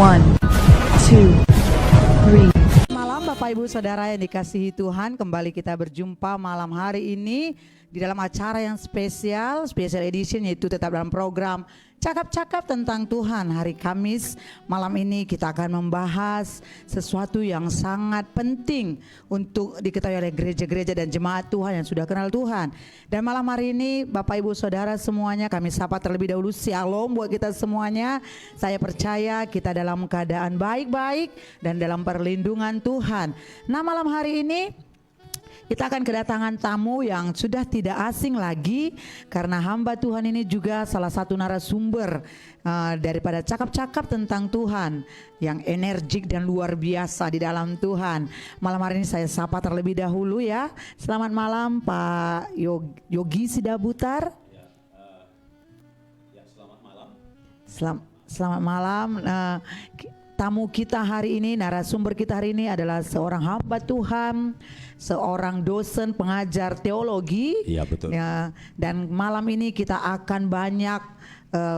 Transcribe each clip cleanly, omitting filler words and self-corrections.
One, two, three. Malam Bapak Ibu Saudara yang dikasihi Tuhan, kembali kita berjumpa malam hari ini di dalam acara yang spesial edition, yaitu tetap dalam program Cakap-cakap tentang Tuhan. Hari Kamis malam ini kita akan membahas sesuatu yang sangat penting untuk diketahui oleh gereja-gereja dan jemaat Tuhan yang sudah kenal Tuhan. Dan malam hari ini Bapak Ibu Saudara semuanya kami sapa terlebih dahulu, shalom buat kita semuanya. Saya percaya kita dalam keadaan baik-baik dan dalam perlindungan Tuhan. Nah, malam hari ini kita akan kedatangan tamu yang sudah tidak asing lagi, karena hamba Tuhan ini juga salah satu narasumber daripada cakap-cakap tentang Tuhan yang energik dan luar biasa di dalam Tuhan. Malam hari ini saya sapa terlebih dahulu ya. Selamat malam Pak Yogi Sidabutar. Selamat malam. Selamat malam. Tamu kita hari ini, narasumber kita hari ini adalah seorang hamba Tuhan, seorang dosen pengajar teologi. Iya, betul. Ya, dan malam ini kita akan banyak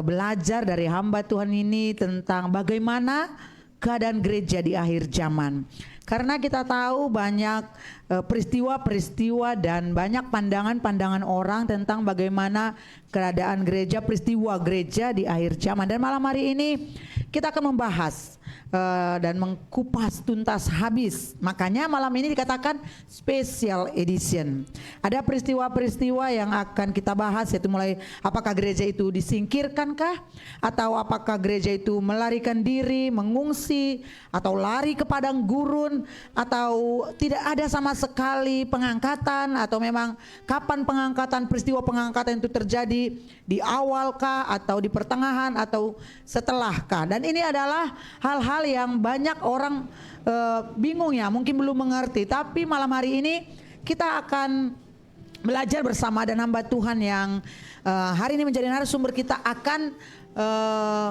belajar dari hamba Tuhan ini tentang bagaimana keadaan gereja di akhir zaman. Karena kita tahu banyak peristiwa-peristiwa dan banyak pandangan-pandangan orang tentang bagaimana keadaan gereja, peristiwa gereja di akhir zaman. Dan malam hari ini kita akan membahas dan mengkupas tuntas habis. Makanya malam ini dikatakan special edition. Ada peristiwa-peristiwa yang akan kita bahas, yaitu mulai apakah gereja itu disingkirkankah, atau apakah gereja itu melarikan diri, mengungsi, atau lari ke padang gurun, atau tidak ada sama sekali pengangkatan, atau memang kapan pengangkatan, peristiwa pengangkatan itu terjadi, di awalkah atau di pertengahan atau setelahkah. Dan ini adalah hal-hal yang banyak orang bingung ya, mungkin belum mengerti. Tapi malam hari ini kita akan belajar bersama dan hamba Tuhan yang hari ini menjadi narasumber kita akan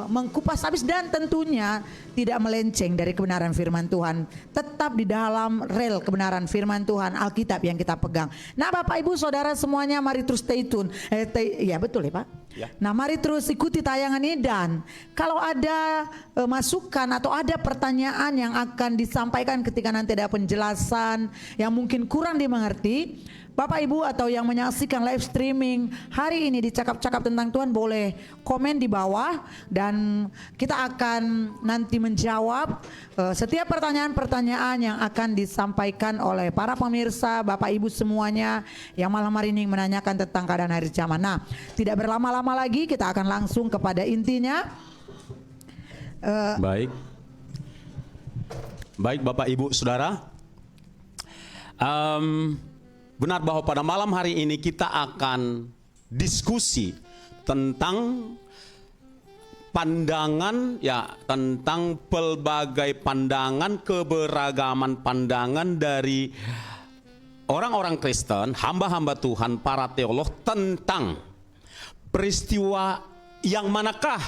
mengkupas habis dan tentunya tidak melenceng dari kebenaran firman Tuhan, tetap di dalam rel kebenaran firman Tuhan, Alkitab yang kita pegang. Nah, Bapak Ibu Saudara semuanya, mari terus stay tune. Ya betul ya Pak. Ya. Nah, mari terus ikuti tayangan ini, dan kalau ada masukan atau ada pertanyaan yang akan disampaikan ketika nanti ada penjelasan yang mungkin kurang dimengerti, Bapak Ibu atau yang menyaksikan live streaming hari ini di Cakap-cakap tentang Tuhan boleh komen di bawah, dan kita akan nanti menjawab setiap pertanyaan-pertanyaan yang akan disampaikan oleh para pemirsa, Bapak Ibu semuanya yang malam hari ini menanyakan tentang keadaan akhir zaman. Nah, tidak berlama-lama lagi, kita akan langsung kepada intinya. Baik Bapak Ibu Saudara, benar bahwa pada malam hari ini kita akan diskusi tentang pandangan, ya, tentang pelbagai pandangan, keberagaman pandangan dari orang-orang Kristen, hamba-hamba Tuhan, para teolog tentang peristiwa yang manakah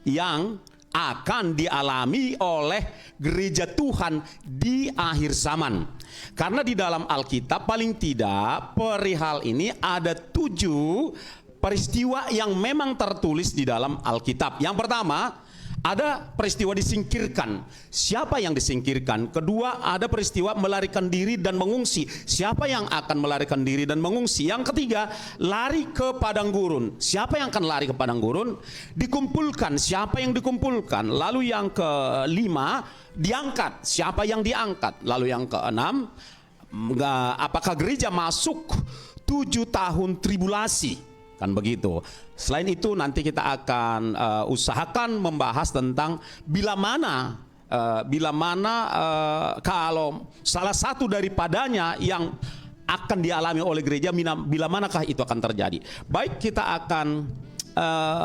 yang akan dialami oleh gereja Tuhan di akhir zaman. Karena di dalam Alkitab paling tidak perihal ini ada 7 peristiwa yang memang tertulis di dalam Alkitab. Yang pertama, ada peristiwa disingkirkan. Siapa yang disingkirkan? Kedua, ada peristiwa melarikan diri dan mengungsi. Siapa yang akan melarikan diri dan mengungsi? Yang ketiga, lari ke padang gurun. Siapa yang akan lari ke padang gurun? Dikumpulkan. Siapa yang dikumpulkan? Lalu yang kelima, diangkat. Siapa yang diangkat? Lalu yang keenam, apakah gereja masuk 7 tahun tribulasi? Kan begitu. Selain itu nanti kita akan usahakan membahas tentang bila mana kalau salah satu daripadanya yang akan dialami oleh gereja, bila manakah itu akan terjadi. Baik, kita akan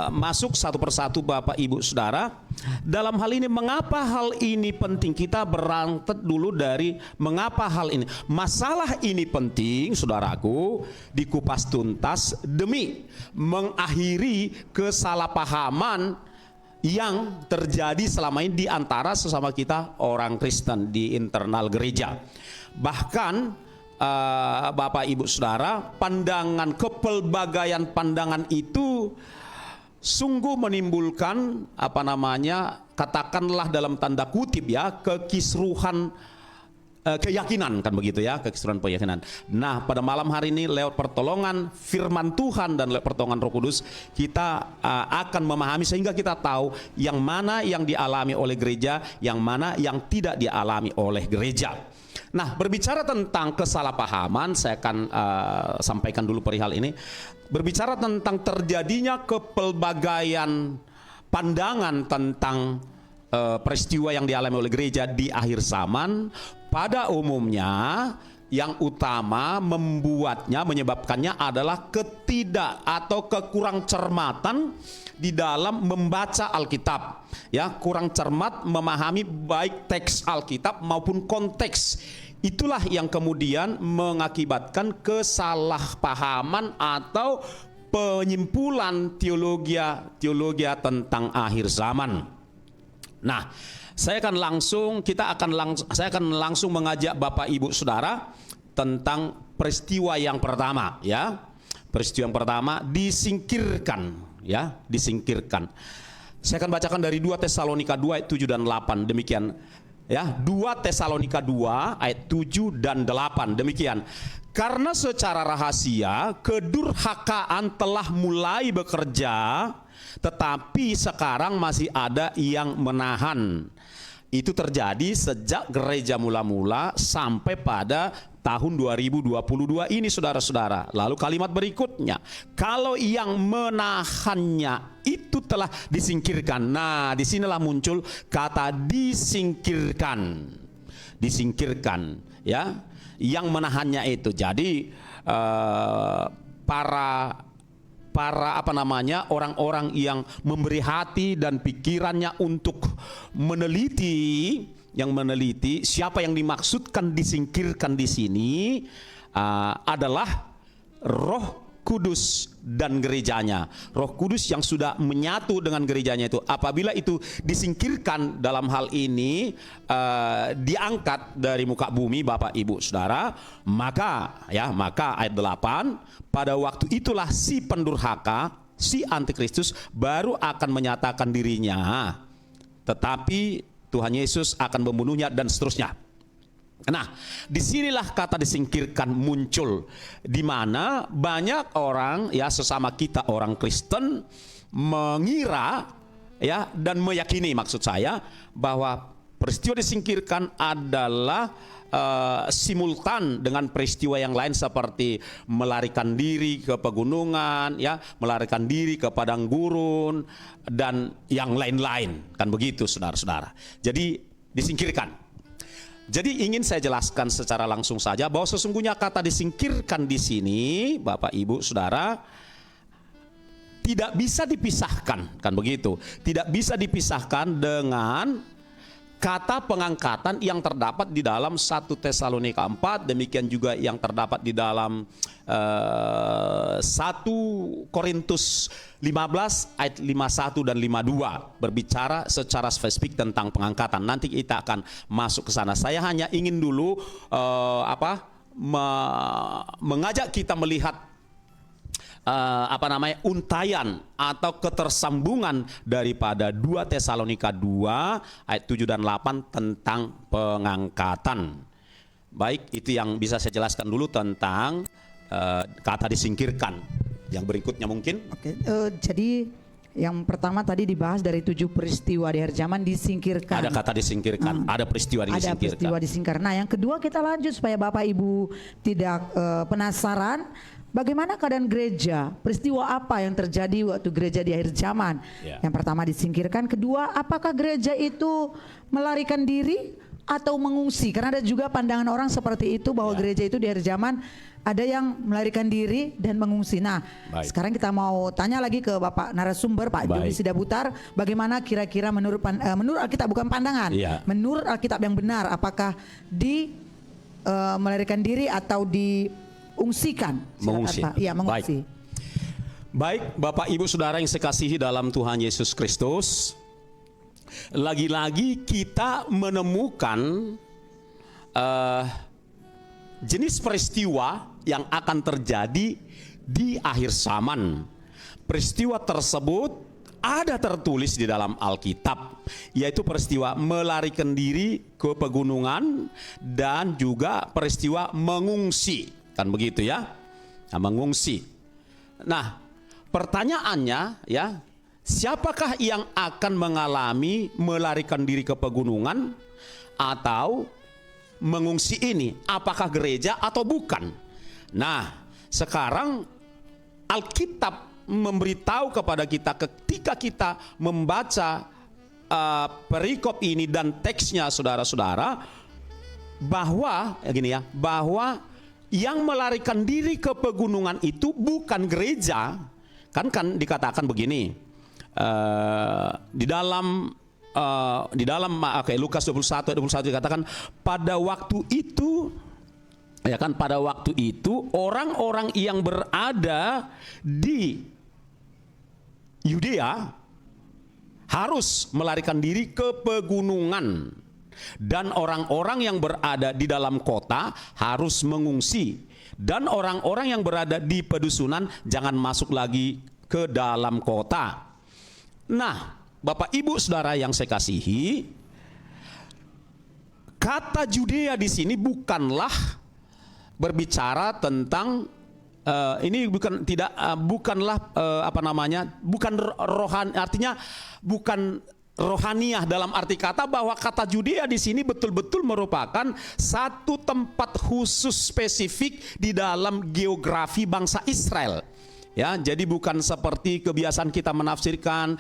masuk satu persatu Bapak Ibu Saudara. Dalam hal ini, mengapa hal ini penting? Kita berangkat dulu dari mengapa hal ini. Masalah ini penting, saudaraku, dikupas tuntas demi mengakhiri kesalahpahaman yang terjadi selama ini di antara sesama kita orang Kristen di internal gereja. Bahkan Bapak Ibu Saudara, pandangan kepelbagaian pandangan itu sungguh menimbulkan katakanlah dalam tanda kutip ya, kekisruhan keyakinan, kan begitu ya, kekisruhan keyakinan. Nah, pada malam hari ini lewat pertolongan firman Tuhan dan lewat pertolongan Roh Kudus, kita akan memahami sehingga kita tahu yang mana yang dialami oleh gereja, yang mana yang tidak dialami oleh gereja. Nah, berbicara tentang kesalahpahaman, saya akan sampaikan dulu perihal ini. Berbicara tentang terjadinya kepelbagaian pandangan tentang peristiwa yang dialami oleh gereja di akhir zaman, pada umumnya yang utama menyebabkannya adalah kekurang cermatan di dalam membaca Alkitab, ya, kurang cermat memahami baik teks Alkitab maupun konteks. Itulah yang kemudian mengakibatkan kesalahpahaman atau penyimpulan teologi tentang akhir zaman. Nah, saya akan langsung mengajak Bapak Ibu Saudara tentang peristiwa yang pertama, ya. Peristiwa yang pertama, disingkirkan, ya, disingkirkan. Saya akan bacakan dari 2 Tesalonika 2 ayat 7 dan 8, demikian. Ya, 2 Tesalonika 2 ayat 7 dan 8, demikian. Karena secara rahasia kedurhakaan telah mulai bekerja, tetapi sekarang masih ada yang menahan. Itu terjadi sejak gereja mula-mula sampai pada tahun 2022 ini, saudara-saudara. Lalu kalimat berikutnya, kalau yang menahannya itu telah disingkirkan. Nah, disinilah muncul kata disingkirkan. Disingkirkan, ya, yang menahannya itu. Jadi orang-orang yang memberi hati dan pikirannya untuk meneliti siapa yang dimaksudkan disingkirkan di sini adalah Roh Kudus dan gerejanya. Roh Kudus yang sudah menyatu dengan gerejanya itu. Apabila itu disingkirkan dalam hal ini, diangkat dari muka bumi, Bapak Ibu Saudara, maka ayat 8, pada waktu itulah si pendurhaka, si antikristus baru akan menyatakan dirinya. Tetapi Tuhan Yesus akan membunuhnya dan seterusnya. Nah, disinilah kata disingkirkan muncul, di mana banyak orang, ya, sesama kita orang Kristen mengira, ya, dan meyakini, maksud saya, bahwa peristiwa disingkirkan adalah simultan dengan peristiwa yang lain seperti melarikan diri ke pegunungan, ya, melarikan diri ke padang gurun dan yang lain-lain, kan begitu, saudara-saudara. Jadi disingkirkan. Jadi ingin saya jelaskan secara langsung saja bahwa sesungguhnya kata disingkirkan di sini, Bapak Ibu Saudara, tidak bisa dipisahkan, kan begitu. Tidak bisa dipisahkan dengan kata pengangkatan yang terdapat di dalam 1 Tesalonika 4, demikian juga yang terdapat di dalam 1 Korintus 15 ayat 51 dan 52, berbicara secara spesifik tentang pengangkatan. Nanti kita akan masuk ke sana. Saya hanya ingin dulu mengajak kita melihat untayan atau ketersambungan daripada 2 Tesalonika 2 ayat 7 dan 8 tentang pengangkatan. Baik, itu yang bisa saya jelaskan dulu tentang kata disingkirkan. Yang berikutnya mungkin. Oke, jadi yang pertama tadi dibahas dari 7 peristiwa di akhir zaman disingkirkan. Ada kata disingkirkan, ada peristiwa disingkirkan. Ada peristiwa disingkirkan. Nah, yang kedua kita lanjut supaya Bapak Ibu tidak penasaran. Bagaimana keadaan gereja? Peristiwa apa yang terjadi waktu gereja di akhir zaman? Ya. Yang pertama disingkirkan, kedua apakah gereja itu melarikan diri atau mengungsi? Karena ada juga pandangan orang seperti itu bahwa gereja itu di akhir zaman ada yang melarikan diri dan mengungsi. Nah, sekarang kita mau tanya lagi ke Bapak narasumber, Pak Joni Sidabutar, bagaimana kira-kira menurut Alkitab, bukan pandangan, menurut Alkitab yang benar, apakah melarikan diri atau diungsikan? Mengungsi. Iya, mengungsi. Baik, Bapak Ibu Saudara yang saya kasihi dalam Tuhan Yesus Kristus, lagi-lagi kita menemukan jenis peristiwa yang akan terjadi di akhir zaman. Peristiwa tersebut ada tertulis di dalam Alkitab, yaitu peristiwa melarikan diri ke pegunungan dan juga peristiwa mengungsi, kan begitu ya? Nah, mengungsi. Nah, pertanyaannya ya, siapakah yang akan mengalami melarikan diri ke pegunungan atau mengungsi ini? Apakah gereja atau bukan? Nah, sekarang Alkitab memberitahu kepada kita ketika kita membaca perikop ini dan teksnya, saudara-saudara, bahwa gini ya, bahwa yang melarikan diri ke pegunungan itu bukan gereja. Kan dikatakan begini di dalam Lukas 21 ayat 21 dikatakan, pada waktu itu, ya kan, pada waktu itu orang-orang yang berada di Yudea harus melarikan diri ke pegunungan, dan orang-orang yang berada di dalam kota harus mengungsi, dan orang-orang yang berada di pedusunan jangan masuk lagi ke dalam kota. Nah, Bapak Ibu Saudara yang saya kasihi, kata Yudea di sini bukanlah berbicara tentang ini bukanlah bukan rohani, artinya bukan rohaniah dalam arti kata bahwa kata Yudea di sini betul-betul merupakan satu tempat khusus spesifik di dalam geografi bangsa Israel. Ya, jadi bukan seperti kebiasaan kita menafsirkan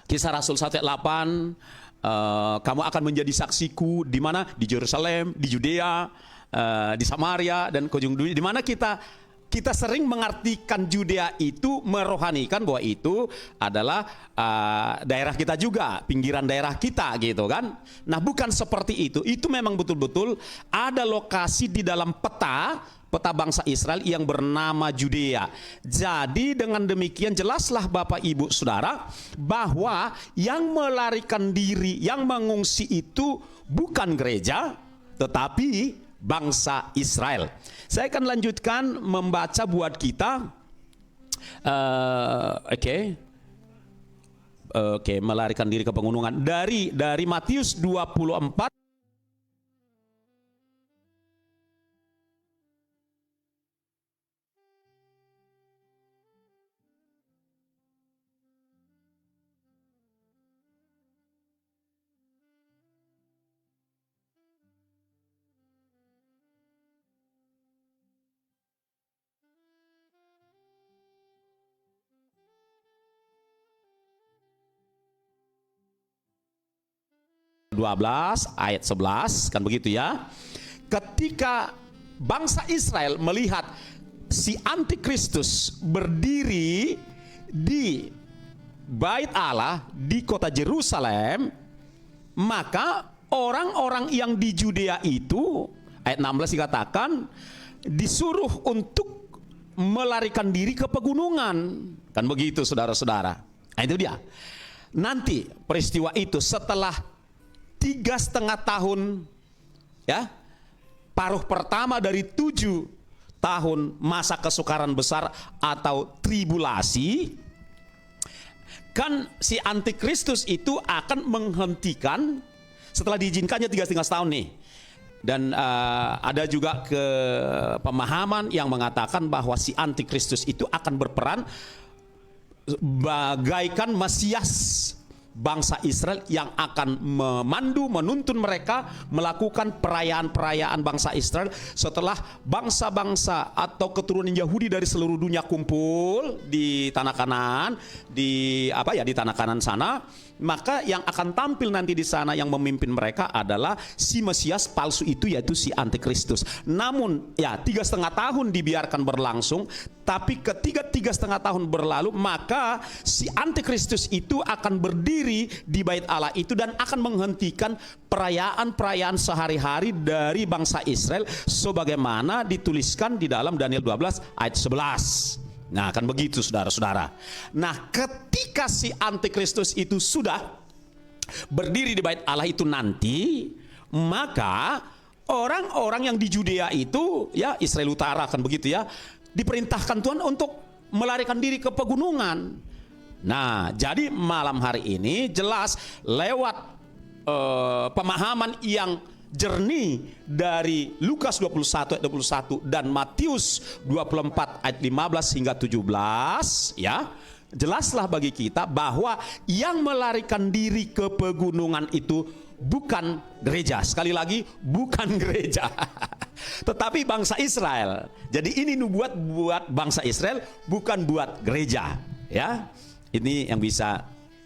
Kisah Rasul 1 ayat 8, kamu akan menjadi saksiku di mana? Di Yerusalem, di Yudea, di Samaria dan ke ujung dunia, di mana kita sering mengartikan Yudea itu merohanikan bahwa itu adalah daerah kita juga, pinggiran daerah kita gitu kan. Nah, bukan seperti itu. Itu memang betul-betul ada lokasi di dalam peta bangsa Israel yang bernama Yudea. Jadi dengan demikian jelaslah Bapak Ibu Saudara bahwa yang melarikan diri, yang mengungsi itu bukan gereja tetapi bangsa Israel. Saya akan lanjutkan membaca buat kita. Oke, melarikan diri ke pegunungan dari Matius 24 12 ayat 11, kan begitu ya. Ketika bangsa Israel melihat si antikristus berdiri di bait Allah di kota Yerusalem, maka orang-orang yang di Yudea itu, ayat 16 dikatakan, disuruh untuk melarikan diri ke pegunungan, kan begitu saudara-saudara. Nah, itu dia. Nanti peristiwa itu setelah 3,5 tahun, ya, paruh pertama dari 7 tahun masa kesukaran besar atau tribulasi, kan si antikristus itu akan menghentikan setelah diizinkannya 3,5 tahun nih. Dan ada juga pemahaman yang mengatakan bahwa si antikristus itu akan berperan bagaikan Mesias bangsa Israel yang akan memandu, menuntun mereka melakukan perayaan-perayaan bangsa Israel setelah bangsa-bangsa atau keturunan Yahudi dari seluruh dunia kumpul di tanah Kanaan, di tanah Kanaan sana. Maka yang akan tampil nanti di sana yang memimpin mereka adalah si Mesias palsu itu, yaitu si antikristus. Namun ya 3,5 tahun dibiarkan berlangsung, tapi ketika 3,5 tahun berlalu, maka si antikristus itu akan berdiri di bait Allah itu dan akan menghentikan perayaan-perayaan sehari-hari dari bangsa Israel sebagaimana dituliskan di dalam Daniel 12 ayat 11. Nah, kan begitu saudara-saudara. Nah, ketika si antikristus itu sudah berdiri di bait Allah itu nanti, maka orang-orang yang di Yudea itu, ya Israel Utara kan begitu ya, diperintahkan Tuhan untuk melarikan diri ke pegunungan. Nah, jadi malam hari ini jelas lewat pemahaman yang jernih dari Lukas 21 ayat 21 dan Matius 24 ayat 15 hingga 17, ya. Jelaslah bagi kita bahwa yang melarikan diri ke pegunungan itu bukan gereja. Sekali lagi, bukan gereja. Tetapi bangsa Israel. Jadi ini nubuat buat bangsa Israel, bukan buat gereja, ya. Ini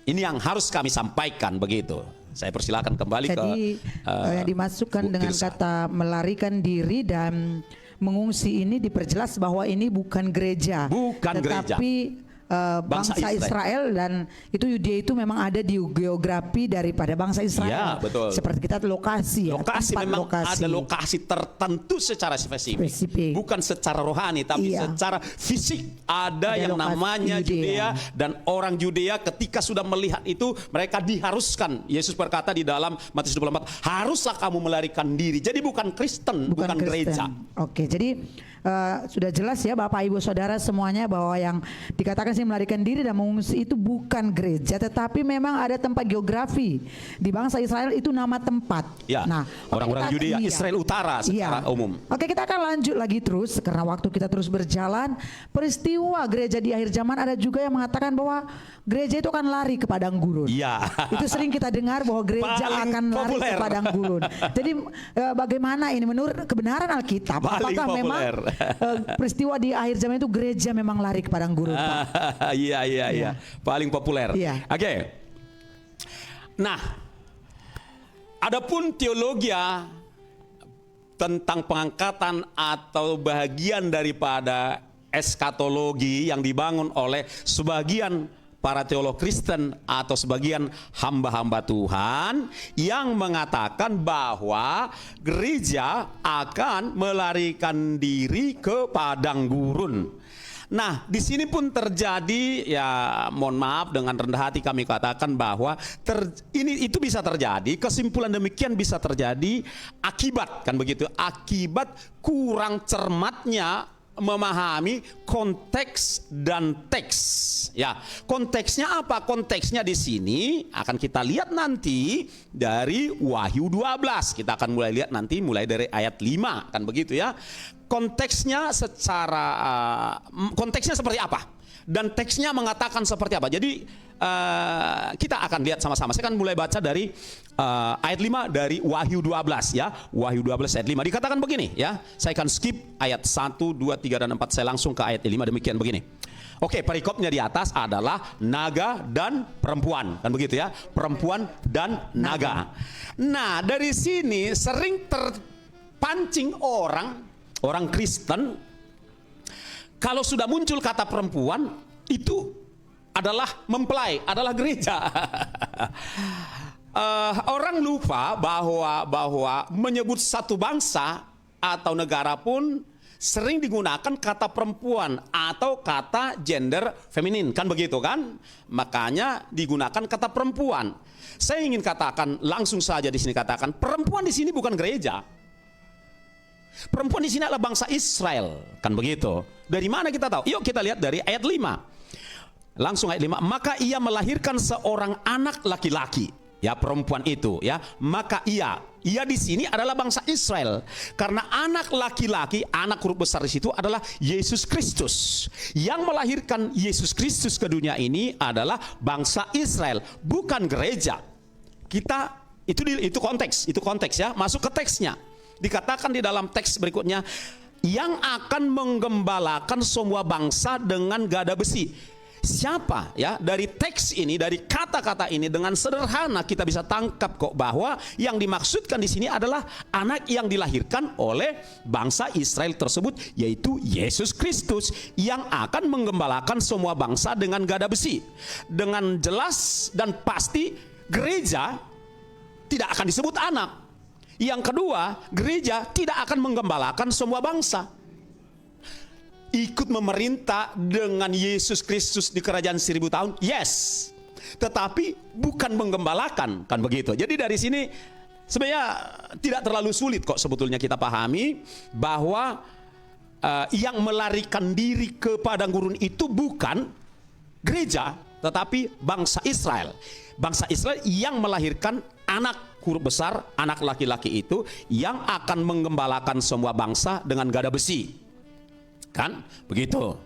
yang harus kami sampaikan begitu. Saya persilakan kembali ke yang dimasukkan dengan Tirsa. kata melarikan diri dan mengungsi ini diperjelas bahwa ini bukan gereja, Bukan gereja. tetapi bangsa Bangsa Israel, dan itu Yudea itu memang ada di geografi daripada bangsa Israel. Ya, betul. Seperti kita lokasi, ya, Lokasi tempat memang lokasi. ada lokasi tertentu secara spesifik. Bukan secara rohani, tapi Iya. secara fisik. Ada yang lokasi namanya Yudea. Yudea, dan orang Yudea ketika sudah melihat itu, mereka diharuskan. Yesus berkata di dalam Matius 24, haruslah kamu melarikan diri. Jadi bukan Kristen, bukan Kristen. gereja. Oke, jadi sudah jelas ya Bapak Ibu Saudara semuanya bahwa yang dikatakan sih melarikan diri dan mengungsi itu bukan gereja, tetapi memang ada tempat geografi di bangsa Israel, itu nama tempat. Ya, Nah, orang-orang Yudea, iya. Israel Utara secara umum. Oke, kita akan lanjut lagi terus karena waktu kita terus berjalan. Peristiwa gereja di akhir zaman ada juga yang mengatakan bahwa gereja itu akan lari ke padang gurun. Iya. Itu sering kita dengar bahwa gereja Paling akan lari populer. ke padang gurun. Jadi bagaimana ini menurut kebenaran Alkitab? Paling Apakah memang populer. peristiwa di akhir zaman itu gereja memang lari ke padang gurun, Pak? Iya. Paling populer. Iya. Oke. Nah, adapun teologi tentang pengangkatan atau bagian daripada eskatologi yang dibangun oleh sebagian para teolog Kristen atau sebagian hamba-hamba Tuhan yang mengatakan bahwa gereja akan melarikan diri ke padang gurun. Nah, di sini pun terjadi, ya mohon maaf dengan rendah hati kami katakan bahwa itu bisa terjadi, kesimpulan demikian bisa terjadi akibat, kan begitu, akibat kurang cermatnya memahami konteks dan teks. Ya, konteksnya apa? Konteksnya di sini akan kita lihat nanti dari Wahyu 12. Kita akan mulai lihat nanti mulai dari ayat 5, kan begitu ya. Konteksnya konteksnya seperti apa? Dan teksnya mengatakan seperti apa. Jadi kita akan lihat sama-sama. Saya akan mulai baca dari ayat 5 dari Wahyu 12 ya. Wahyu 12 ayat 5 dikatakan begini ya. Saya akan skip ayat 1, 2, 3 dan 4. Saya langsung ke ayat 5 demikian begini. Oke, perikopnya di atas adalah naga dan perempuan, kan begitu ya. Perempuan dan naga. Nah, dari sini sering terpancing orang Kristen, kalau sudah muncul kata perempuan itu adalah mempelai, adalah gereja. Orang lupa bahwa menyebut satu bangsa atau negara pun sering digunakan kata perempuan atau kata gender feminin, kan begitu kan? Makanya digunakan kata perempuan. Saya ingin katakan langsung saja di sini, katakan perempuan di sini bukan gereja. Perempuan di sini adalah bangsa Israel, kan begitu. Dari mana kita tahu? Yuk kita lihat dari ayat 5. Langsung ayat 5. Maka ia melahirkan seorang anak laki-laki. Ya, perempuan itu ya. Maka ia di sini adalah bangsa Israel. Karena anak laki-laki, anak huruf besar di situ adalah Yesus Kristus. Yang melahirkan Yesus Kristus ke dunia ini adalah bangsa Israel, bukan gereja. Itu konteks ya. Masuk ke teksnya. Dikatakan di dalam teks berikutnya, yang akan menggembalakan semua bangsa dengan gada besi. Siapa ya? Dari teks ini, dari kata-kata ini dengan sederhana kita bisa tangkap kok bahwa yang dimaksudkan di sini adalah anak yang dilahirkan oleh bangsa Israel tersebut, yaitu Yesus Kristus yang akan menggembalakan semua bangsa dengan gada besi. Dengan jelas dan pasti gereja tidak akan disebut anak. Yang kedua, gereja tidak akan menggembalakan semua bangsa. Ikut memerintah dengan Yesus Kristus di kerajaan 1000 tahun, yes. Tetapi bukan menggembalakan, kan begitu. Jadi dari sini sebenarnya tidak terlalu sulit kok sebetulnya kita pahami bahwa yang melarikan diri ke padang gurun itu bukan gereja, tetapi bangsa Israel. Bangsa Israel yang melahirkan anak huruf besar, anak laki-laki itu yang akan menggembalakan semua bangsa dengan gada besi. Kan? Begitu.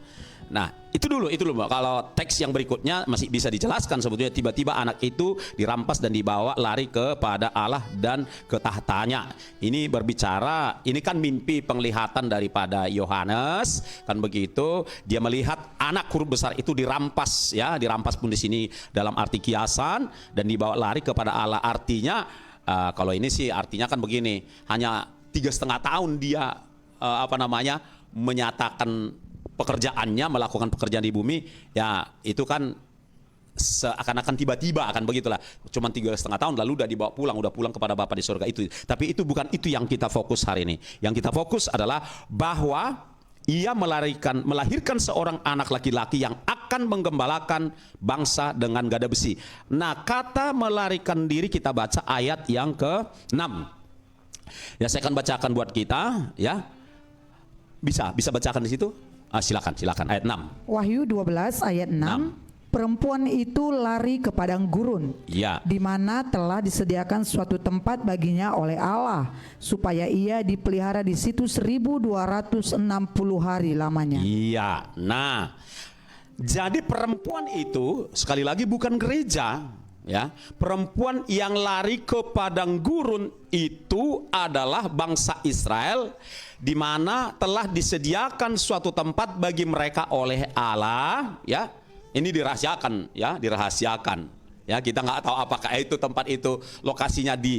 Nah, itu dulu. Kalau teks yang berikutnya masih bisa dijelaskan sebetulnya tiba-tiba anak itu dirampas dan dibawa lari kepada Allah dan ke tahtanya. Ini berbicara, ini kan mimpi penglihatan daripada Yohanes, kan begitu. Dia melihat anak huruf besar itu dirampas, ya, dirampas pun di sini dalam arti kiasan dan dibawa lari kepada Allah. Artinya kalau ini sih artinya kan begini, hanya 3,5 tahun dia menyatakan pekerjaannya, melakukan pekerjaan di bumi, ya itu kan seakan-akan tiba-tiba akan begitulah. Cuman 3,5 tahun lalu udah dibawa pulang, udah pulang kepada Bapa di surga itu. Tapi itu bukan itu yang kita fokus hari ini. Yang kita fokus adalah bahwa ia melahirkan seorang anak laki-laki yang akan menggembalakan bangsa dengan gada besi. Nah, kata melarikan diri kita baca ayat yang ke-6. Ya, saya akan bacakan buat kita, ya. Bisa bacakan di situ? Silakan ayat 6. Wahyu 12 ayat 6. Perempuan itu lari ke padang gurun, ya, di mana telah disediakan suatu tempat baginya oleh Allah, supaya ia dipelihara di situ 1260 hari lamanya. Iya. Nah, jadi perempuan itu sekali lagi bukan gereja, ya. Perempuan yang lari ke padang gurun itu adalah bangsa Israel, di mana telah disediakan suatu tempat bagi mereka oleh Allah, ya. Ini dirahasiakan, ya, dirahasiakan. Ya, kita nggak tahu apakah itu tempat itu lokasinya di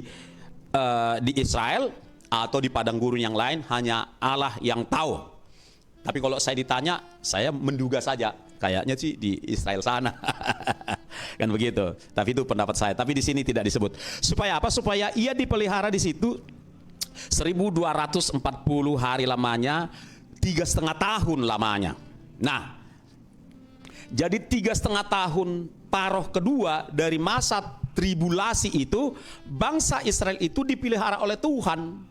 Israel atau di padang gurun yang lain, hanya Allah yang tahu. Tapi kalau saya ditanya, saya menduga saja, kayaknya sih di Israel sana. Kan begitu. Tapi itu pendapat saya. Tapi di sini tidak disebut. Supaya apa? Supaya ia dipelihara di situ 1240 hari lamanya, 3,5 tahun lamanya. Nah, jadi 3,5 tahun paruh kedua dari masa tribulasi itu, bangsa Israel itu dipelihara oleh Tuhan,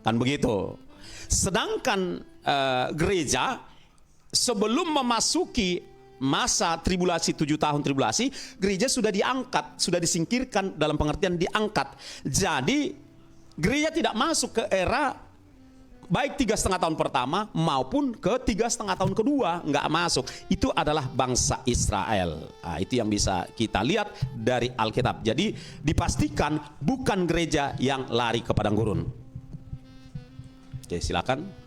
kan begitu. Sedangkan gereja sebelum memasuki masa tribulasi 7 tahun tribulasi, gereja sudah diangkat, sudah disingkirkan, dalam pengertian diangkat. Jadi gereja tidak masuk ke era baik 3,5 tahun pertama maupun ke 3,5 tahun kedua, nggak masuk. Itu adalah bangsa Israel. Nah, itu yang bisa kita lihat dari Alkitab. Jadi dipastikan bukan gereja yang lari ke padang gurun. Oke, silakan.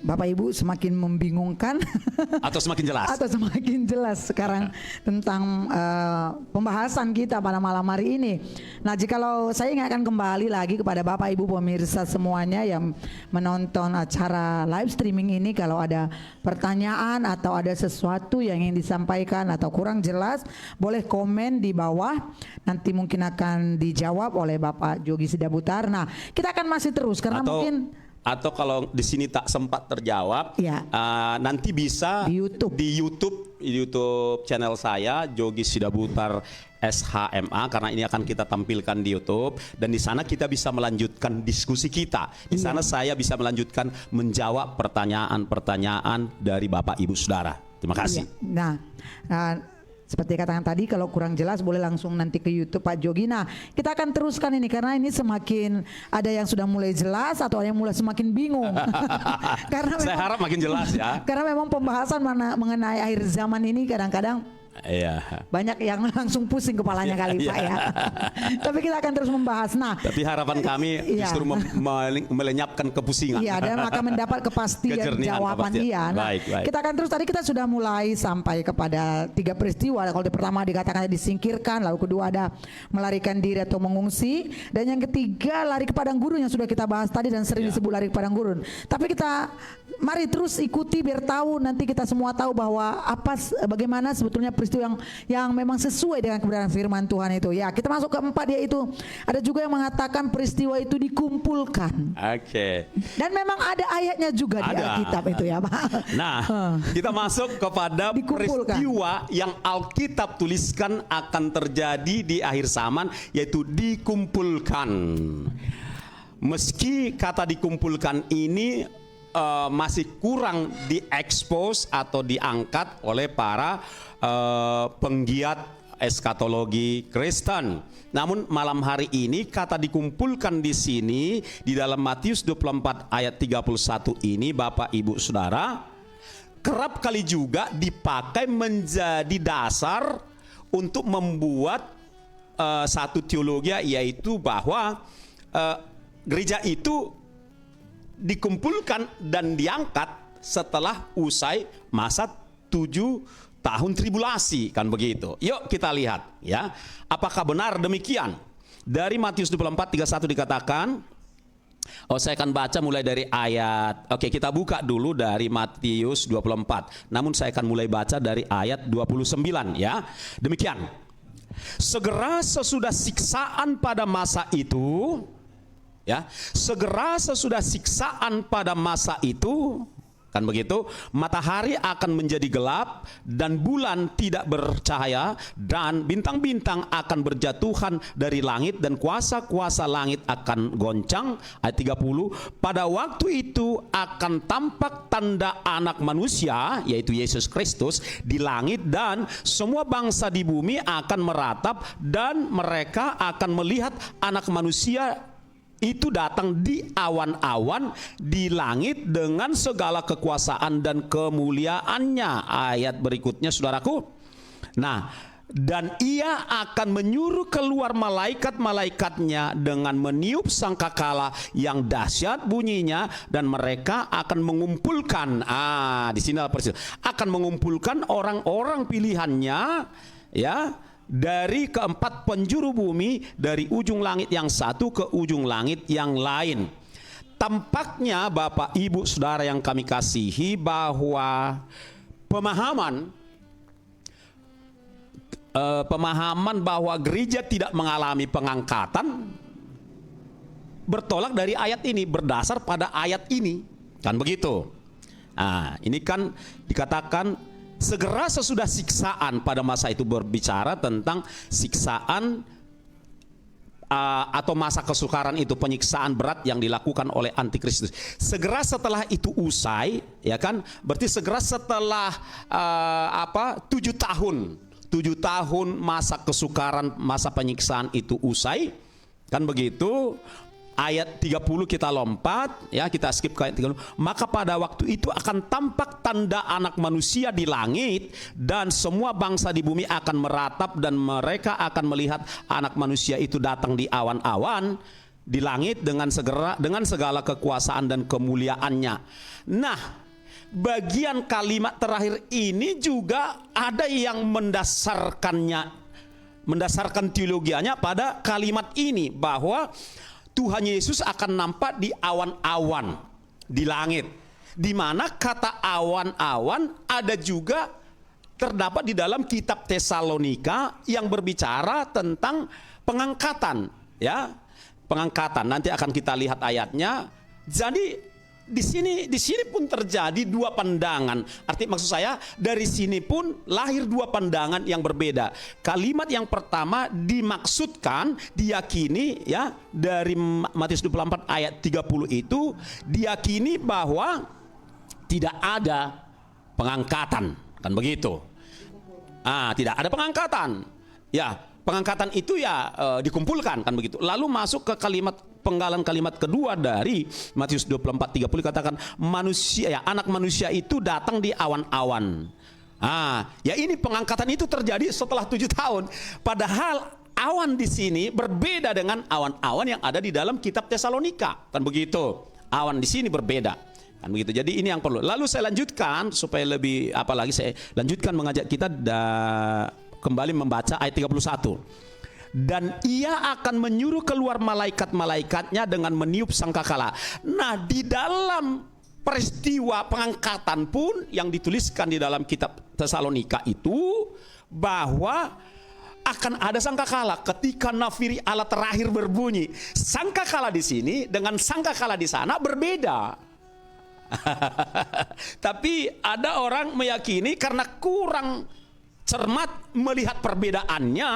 Bapak Ibu semakin membingungkan atau semakin jelas? Atau semakin jelas sekarang tentang pembahasan kita pada malam hari ini. Nah, jikalau saya ingatkan kembali lagi kepada Bapak Ibu pemirsa semuanya yang menonton acara live streaming ini, kalau ada pertanyaan atau ada sesuatu yang ingin disampaikan atau kurang jelas, boleh komen di bawah. Nanti mungkin akan dijawab oleh Bapak Jogi Sidabutar. Nah, kita akan masih terus karena atau kalau di sini tak sempat terjawab, ya, nanti bisa di YouTube channel saya Jogi Sidabutar SHMA, karena ini akan kita tampilkan di YouTube, dan di sana kita bisa melanjutkan diskusi kita. Di sana saya bisa melanjutkan menjawab pertanyaan-pertanyaan dari Bapak Ibu Saudara. Terima kasih. Nah, seperti katakan tadi, kalau kurang jelas boleh langsung nanti ke YouTube Pak Jogi. Nah, kita akan teruskan ini karena ini semakin ada yang sudah mulai jelas atau yang mulai semakin bingung. Karena saya harap makin jelas ya. Karena memang pembahasan mengenai akhir zaman ini kadang-kadang banyak yang langsung pusing kepalanya kali Pak ya. Tapi kita akan terus membahas. Nah, tapi harapan kami justru melenyapkan kepusingan. Iya, dan akan mendapat kepastian jawaban. Iya. Nah, baik. Kita akan terus, tadi kita sudah mulai sampai kepada 3 peristiwa. Kalau pertama dikatakan disingkirkan, lalu kedua ada melarikan diri atau mengungsi, dan yang ketiga lari ke padang gurun yang sudah kita bahas tadi dan sering disebut lari ke padang gurun. Tapi kita mari terus ikuti biar tahu, nanti kita semua tahu bahwa bagaimana sebetulnya peristiwa yang memang sesuai dengan kebenaran firman Tuhan itu. Ya, kita masuk ke 4, yaitu ada juga yang mengatakan peristiwa itu dikumpulkan. Oke. Dan memang ada ayatnya juga di Alkitab itu ya Pak. Nah, kita masuk kepada peristiwa yang Alkitab tuliskan akan terjadi di akhir zaman, yaitu dikumpulkan. Meski kata dikumpulkan ini masih kurang diekspos atau diangkat oleh para penggiat eskatologi Kristen. Namun malam hari ini kata dikumpulkan di sini di dalam Matius 24 ayat 31 ini, Bapak Ibu Saudara, kerap kali juga dipakai menjadi dasar untuk membuat satu teologi, yaitu bahwa gereja itu dikumpulkan dan diangkat setelah usai masa 7 tahun tribulasi, kan begitu. Yuk kita lihat ya, apakah benar demikian. Dari Matius 24 31 dikatakan, saya akan baca mulai dari ayat, kita buka dulu dari Matius 24. Namun saya akan mulai baca dari ayat 29 ya. Demikian. Segera sesudah siksaan pada masa itu, ya, segera sesudah siksaan pada masa itu, kan begitu, matahari akan menjadi gelap dan bulan tidak bercahaya dan bintang-bintang akan berjatuhan dari langit dan kuasa-kuasa langit akan goncang. Ayat 30, pada waktu itu akan tampak tanda anak manusia, yaitu Yesus Kristus, di langit, dan semua bangsa di bumi akan meratap dan mereka akan melihat anak manusia itu datang di awan-awan di langit dengan segala kekuasaan dan kemuliaannya. Ayat berikutnya saudaraku. Nah, dan ia akan menyuruh keluar malaikat-malaikatnya dengan meniup sangkakala yang dahsyat bunyinya, dan mereka akan mengumpulkan, di sini akan mengumpulkan orang-orang pilihannya, ya, dari keempat penjuru bumi, dari ujung langit yang satu ke ujung langit yang lain. Tampaknya Bapak Ibu Saudara yang kami kasihi, bahwa pemahaman bahwa gereja tidak mengalami pengangkatan bertolak dari ayat ini, berdasar pada ayat ini, kan begitu. Nah, ini kan dikatakan segera sesudah siksaan pada masa itu, berbicara tentang siksaan atau masa kesukaran itu, penyiksaan berat yang dilakukan oleh antikristus. Segera setelah itu usai, ya kan? Berarti segera setelah 7 tahun masa kesukaran, masa penyiksaan itu usai, kan begitu. Ayat 30 kita lompat, ya, kita skip ke ayat 30. Maka pada waktu itu akan tampak tanda anak manusia di langit, dan semua bangsa di bumi akan meratap dan mereka akan melihat anak manusia itu datang di awan-awan di langit dengan segala kekuasaan dan kemuliaannya. Nah, bagian kalimat terakhir ini juga ada yang mendasarkan teologianya pada kalimat ini, bahwa Tuhan Yesus akan nampak di awan-awan di langit, di mana kata awan-awan ada juga terdapat di dalam kitab Tesalonika yang berbicara tentang pengangkatan, ya, pengangkatan. Nanti akan kita lihat ayatnya. Jadi di sini pun terjadi dua pandangan. Arti maksud saya, dari sini pun lahir dua pandangan yang berbeda. Kalimat yang pertama dimaksudkan, diyakini, ya, dari Matius 24 ayat 30 itu diyakini bahwa tidak ada pengangkatan, kan begitu. Tidak ada pengangkatan. Ya, pengangkatan itu ya dikumpulkan, kan begitu. Lalu masuk ke penggalan kalimat kedua dari Matius 24 30, katakan manusia, ya, anak manusia itu datang di awan-awan. Ya, ini pengangkatan itu terjadi setelah 7 tahun. Padahal awan di sini berbeda dengan awan-awan yang ada di dalam kitab Tesalonika, kan begitu. Awan di sini berbeda, kan begitu. Jadi ini yang perlu. Lalu saya lanjutkan supaya lebih saya lanjutkan mengajak kita kembali membaca ayat 31. Dan ia akan menyuruh keluar malaikat-malaikatnya dengan meniup sangkakala. Nah, di dalam peristiwa pengangkatan pun yang dituliskan di dalam kitab Tesalonika itu, bahwa akan ada sangkakala ketika nafiri Allah terakhir berbunyi. Sangkakala di sini dengan sangkakala di sana berbeda. Tapi ada orang meyakini karena kurang cermat melihat perbedaannya,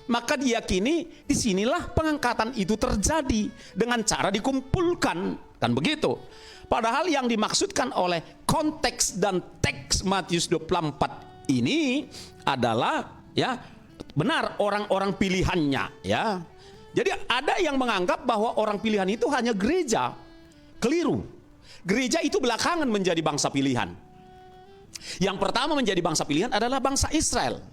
maka diyakini disinilah pengangkatan itu terjadi dengan cara dikumpulkan, kan begitu. Padahal yang dimaksudkan oleh konteks dan teks Matius 24 ini adalah ya benar orang-orang pilihannya ya. Jadi ada yang menganggap bahwa orang pilihan itu hanya gereja. Keliru. Gereja itu belakangan menjadi bangsa pilihan. Yang pertama menjadi bangsa pilihan adalah bangsa Israel.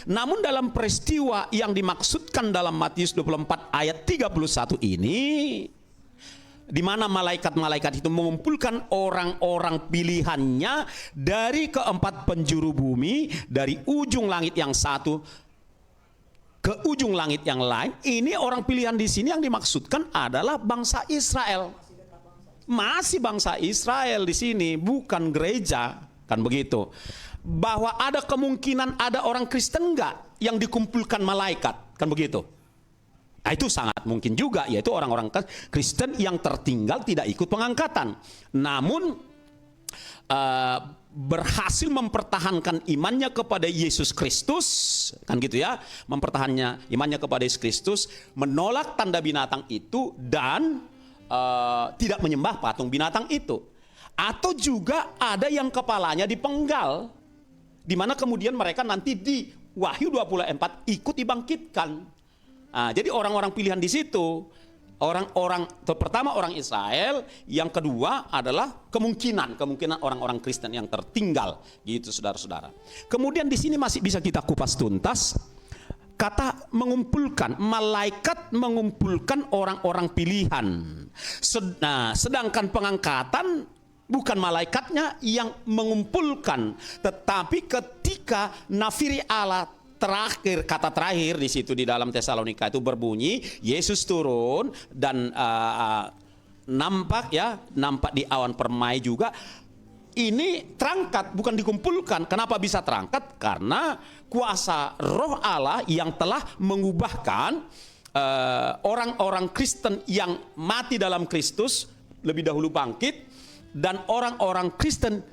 Namun dalam peristiwa yang dimaksudkan dalam Matius 24 ayat 31 ini, di mana malaikat-malaikat itu mengumpulkan orang-orang pilihannya dari keempat penjuru bumi, dari ujung langit yang satu ke ujung langit yang lain. Ini orang pilihan di sini yang dimaksudkan adalah bangsa Israel. Masih bangsa Israel di sini, bukan gereja, kan begitu. Bahwa ada kemungkinan ada orang Kristen enggak yang dikumpulkan malaikat, kan begitu. Nah, itu sangat mungkin juga, yaitu orang-orang Kristen yang tertinggal tidak ikut pengangkatan, namun berhasil mempertahankan imannya kepada Yesus Kristus, kan gitu ya, mempertahankan imannya kepada Yesus Kristus, menolak tanda binatang itu dan tidak menyembah patung binatang itu. Atau juga ada yang kepalanya dipenggal, di mana kemudian mereka nanti di Wahyu 24 ikut dibangkitkan. Nah, jadi orang-orang pilihan di situ, orang-orang pertama orang Israel, yang kedua adalah kemungkinan orang-orang Kristen yang tertinggal, gitu saudara-saudara. Kemudian di sini masih bisa kita kupas tuntas kata mengumpulkan, malaikat mengumpulkan orang-orang pilihan. Sedangkan pengangkatan bukan malaikatnya yang mengumpulkan, tetapi ketika nafiri Allah terakhir, kata terakhir di situ di dalam Tesalonika itu berbunyi, Yesus turun dan nampak di awan permai juga. Ini terangkat, bukan dikumpulkan. Kenapa bisa terangkat? Karena kuasa Roh Allah yang telah mengubahkan orang-orang Kristen yang mati dalam Kristus lebih dahulu bangkit, dan orang-orang Kristen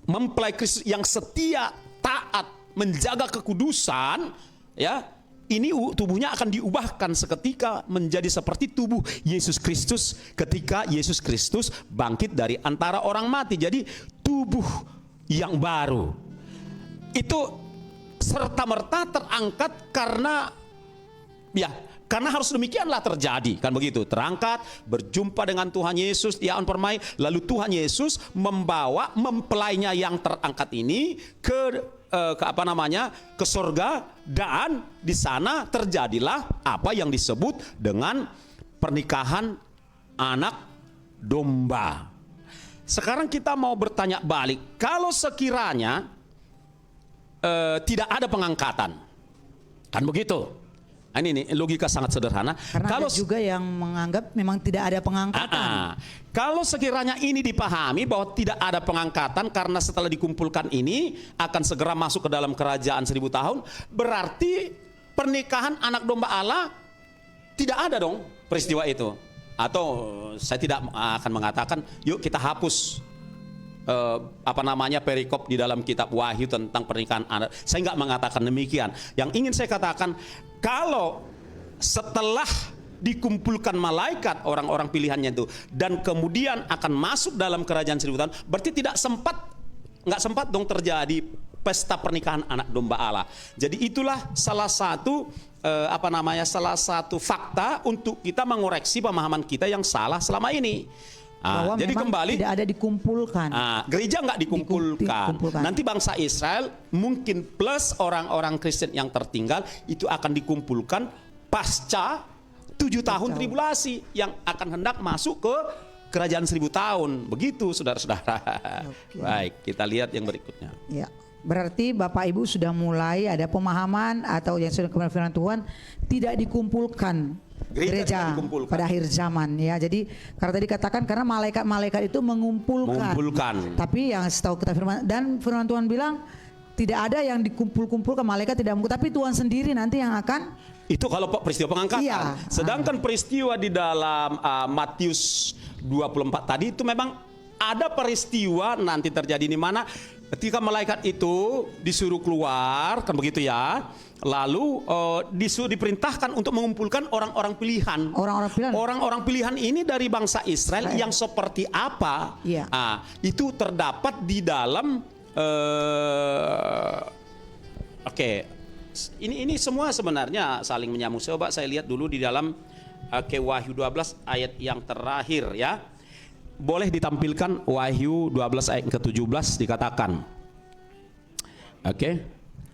mempelai Kristus yang setia, taat, menjaga kekudusan, ya, ini tubuhnya akan diubahkan seketika menjadi seperti tubuh Yesus Kristus ketika Yesus Kristus bangkit dari antara orang mati. Jadi tubuh yang baru itu serta-merta terangkat karena harus demikianlah terjadi, kan begitu. Terangkat, berjumpa dengan Tuhan Yesus di awan permai, lalu Tuhan Yesus membawa mempelainya yang terangkat ini ke surga, dan di sana terjadilah apa yang disebut dengan pernikahan anak domba. Sekarang kita mau bertanya balik, kalau sekiranya tidak ada pengangkatan, kan begitu. Ini logika sangat sederhana. Karena kalau ada juga yang menganggap memang tidak ada pengangkatan. Kalau sekiranya ini dipahami bahwa tidak ada pengangkatan karena setelah dikumpulkan ini akan segera masuk ke dalam kerajaan 1000 tahun, berarti pernikahan anak domba Allah tidak ada dong peristiwa itu. Atau saya tidak akan mengatakan yuk kita hapus perikop di dalam kitab Wahyu tentang pernikahan anak. Saya nggak mengatakan demikian. Yang ingin saya katakan, kalau setelah dikumpulkan malaikat orang-orang pilihannya itu dan kemudian akan masuk dalam kerajaan 1000 tahun, berarti nggak sempat dong terjadi pesta pernikahan anak domba Allah. Jadi itulah salah satu fakta untuk kita mengoreksi pemahaman kita yang salah selama ini. Bahwa jadi kembali tidak ada dikumpulkan. Gereja nggak dikumpulkan. Nanti bangsa Israel mungkin plus orang-orang Kristen yang tertinggal itu akan dikumpulkan pasca 7 tahun tribulasi yang akan hendak masuk ke kerajaan 1000 tahun. Begitu saudara-saudara. Okay. Baik, kita lihat yang berikutnya. Ya. Berarti Bapak Ibu sudah mulai ada pemahaman atau yang sudah kebenaran firman Tuhan tidak dikumpulkan gereja pada akhir zaman, ya. Jadi karena tadi katakan karena malaikat itu mengumpulkan. Tapi yang setahu kita firman Tuhan bilang tidak ada yang dikumpulkan, malaikat tidak mengumpul, tapi Tuhan sendiri nanti yang akan. Itu kalau peristiwa pengangkatan. Iya. Sedangkan peristiwa di dalam Matius 24 tadi itu memang ada peristiwa nanti terjadi di mana ketika malaikat itu disuruh keluar, kan begitu ya. Lalu diperintahkan untuk mengumpulkan orang-orang pilihan. Orang-orang pilihan. Orang-orang pilihan ini dari bangsa Israel yang seperti apa? Iya. Itu terdapat di dalam Ini semua sebenarnya saling menyambung. Coba saya lihat dulu di dalam Wahyu 12 ayat yang terakhir ya. Boleh ditampilkan Wahyu 12 ayat ke-17 dikatakan.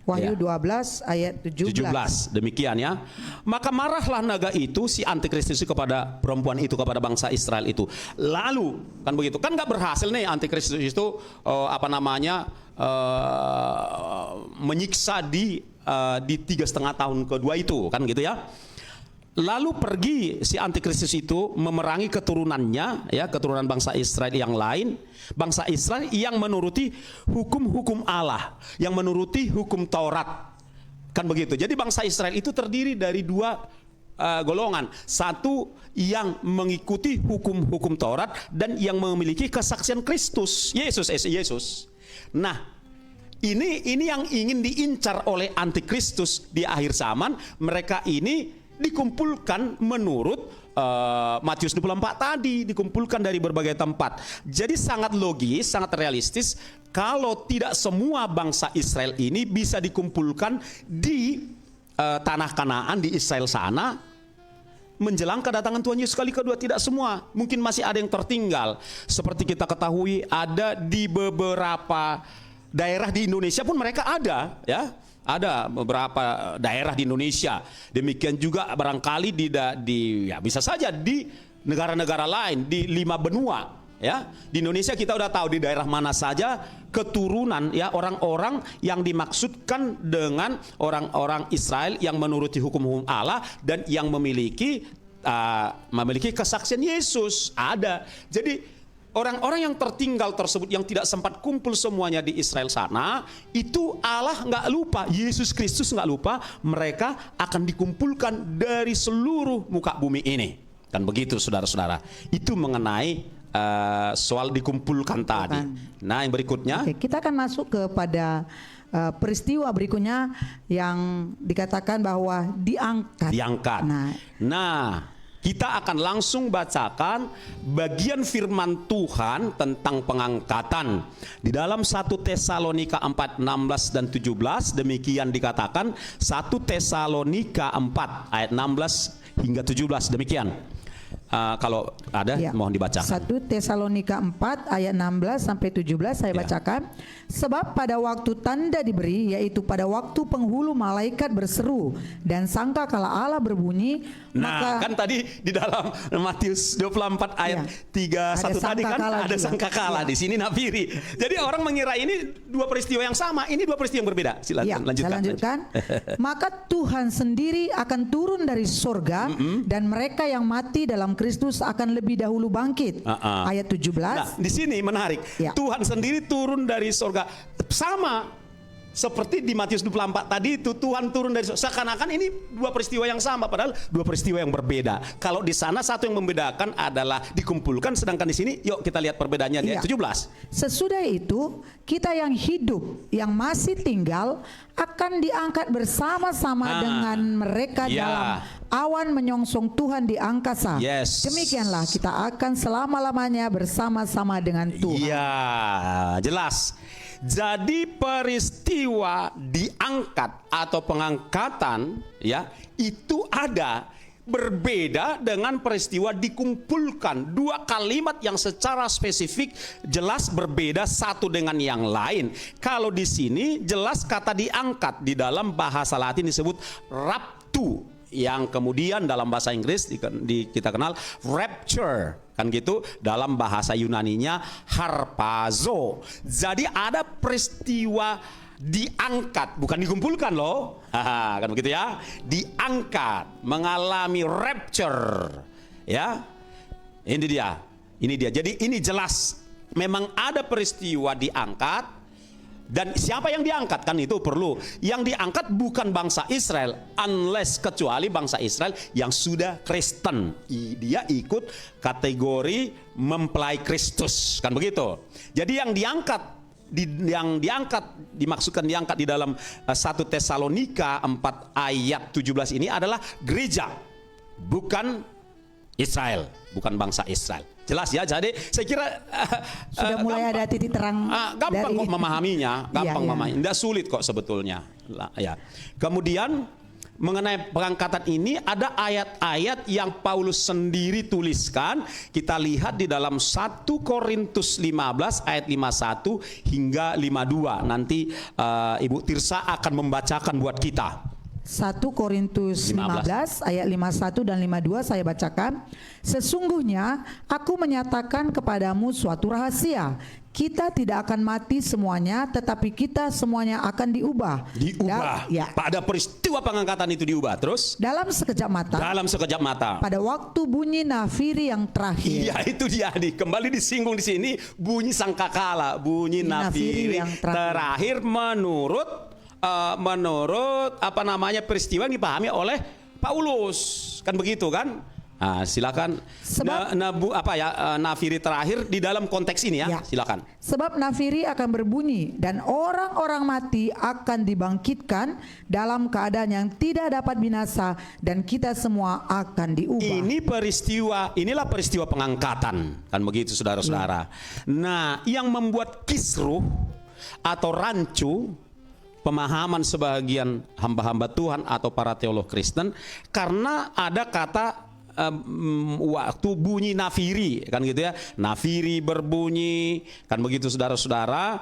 Wahyu 12 ayat 17. Demikian ya. Maka marahlah naga itu, si antikristus kepada perempuan itu, kepada bangsa Israel itu. Lalu kan begitu, kan nggak berhasil nih antikristus itu menyiksa di 3,5 tahun kedua itu, kan gitu ya. Lalu pergi si antikristus itu memerangi keturunannya, ya, keturunan bangsa Israel yang lain, bangsa Israel yang menuruti hukum-hukum Allah, yang menuruti hukum Taurat, kan begitu. Jadi bangsa Israel itu terdiri dari dua golongan, satu yang mengikuti hukum-hukum Taurat dan yang memiliki kesaksian Kristus, Yesus. Nah, ini yang ingin diincar oleh antikristus di akhir zaman. Mereka ini dikumpulkan menurut Matius 24 tadi, dikumpulkan dari berbagai tempat. Jadi sangat logis, sangat realistis kalau tidak semua bangsa Israel ini bisa dikumpulkan di tanah Kanaan, di Israel sana menjelang kedatangan Tuhan Yesus kali kedua. Tidak semua, mungkin masih ada yang tertinggal. Seperti kita ketahui, ada di beberapa daerah di Indonesia pun mereka ada, ya. Ada beberapa daerah di Indonesia. Demikian juga barangkali bisa saja di negara-negara lain, di 5 benua, ya. Di Indonesia kita udah tahu di daerah mana saja keturunan, ya, orang-orang yang dimaksudkan dengan orang-orang Israel yang menuruti hukum-hukum Allah dan yang memiliki kesaksian Yesus ada. Jadi orang-orang yang tertinggal tersebut, yang tidak sempat kumpul semuanya di Israel sana, itu Allah nggak lupa, Yesus Kristus nggak lupa, mereka akan dikumpulkan dari seluruh muka bumi ini. Kan begitu, saudara-saudara. Itu mengenai soal dikumpulkan tadi. Nah, yang berikutnya. Kita akan masuk kepada peristiwa berikutnya yang dikatakan bahwa diangkat. Nah, kita akan langsung bacakan bagian firman Tuhan tentang pengangkatan. Di dalam 1 Tesalonika 4, 16 dan 17 demikian dikatakan. 1 Tesalonika 4 ayat 16 hingga 17 demikian. Kalau ada mohon dibacakan. 1 Tesalonika 4 ayat 16 sampai 17 saya bacakan. Sebab pada waktu tanda diberi, yaitu pada waktu penghulu malaikat berseru dan sangkakala Allah berbunyi, maka kan tadi di dalam Matius 24 ayat 31 tadi kan ada sangkakala, di sini nafiri. Jadi orang mengira ini dua peristiwa yang sama, ini dua peristiwa yang berbeda. Silakan lanjutkan. Maka Tuhan sendiri akan turun dari surga dan mereka yang mati dalam Kristus akan lebih dahulu bangkit. Ayat 17. Nah, di sini menarik. Tuhan sendiri turun dari surga. Sama seperti di Matius 24 tadi itu, Tuhan turun dari surga. Seakan-akan ini dua peristiwa yang sama, padahal dua peristiwa yang berbeda. Kalau di sana satu yang membedakan adalah dikumpulkan, sedangkan di sini yuk kita lihat perbedaannya di ayat 17. Sesudah itu kita yang hidup, yang masih tinggal akan diangkat bersama-sama dengan mereka dalam awan menyongsong Tuhan di angkasa. Demikianlah kita akan selama-lamanya bersama-sama dengan Tuhan. Iya, jelas. Jadi peristiwa diangkat atau pengangkatan, ya, itu ada, berbeda dengan peristiwa dikumpulkan. Dua kalimat yang secara spesifik jelas berbeda satu dengan yang lain. Kalau di sini jelas kata diangkat, di dalam bahasa Latin disebut raptu, yang kemudian dalam bahasa Inggris kita kenal rapture, kan gitu. Dalam bahasa Yunaninya harpazo. Jadi ada peristiwa diangkat, bukan dikumpulkan loh. Kan begitu ya. Diangkat, mengalami rapture. Ya. Ini dia. Jadi ini jelas memang ada peristiwa diangkat, Dan siapa yang diangkat? Kan itu perlu. Yang diangkat bukan bangsa Israel, unless kecuali bangsa Israel yang sudah Kristen. Dia ikut kategori mempelai Kristus, kan begitu. Jadi yang diangkat dimaksudkan diangkat di dalam 1 Tesalonika 4 ayat 17 ini adalah gereja, bukan Israel, bukan bangsa Israel. Jelas ya, jadi saya kira Sudah mulai ada titik terang. gampang dari- kok memahaminya, gampang Iya. memahami, tidak sulit kok sebetulnya. Ya. Kemudian mengenai pengangkatan ini ada ayat-ayat yang Paulus sendiri tuliskan. Kita lihat di dalam 1 Korintus 15 ayat 51 hingga 52. Nanti Ibu Tirsa akan membacakan buat kita. 1 Korintus 15 ayat 51 dan 52 saya bacakan. Sesungguhnya aku menyatakan kepadamu suatu rahasia. Kita tidak akan mati semuanya, tetapi kita semuanya akan diubah. Diubah. Ya, Pada peristiwa pengangkatan itu diubah. Terus dalam sekejap mata. dalam sekejap mata. Pada waktu bunyi nafiri yang terakhir. Iya, itu dia nih. Kembali disinggung di sini bunyi sangkakala, bunyi nafiri yang terakhir menurut apa namanya peristiwa yang dipahami oleh Paulus, kan begitu kan? Nah, silakan. Sebab- Nafiri terakhir di dalam konteks ini ya. Ya. Silakan. Sebab nafiri akan berbunyi dan orang-orang mati akan dibangkitkan dalam keadaan yang tidak dapat binasa dan kita semua akan diubah. Inilah peristiwa pengangkatan, kan begitu saudara-saudara. Nah, yang membuat kisruh atau rancu pemahaman sebagian hamba-hamba Tuhan atau para teolog Kristen karena ada kata waktu bunyi nafiri, kan gitu ya, nafiri berbunyi, kan begitu saudara-saudara.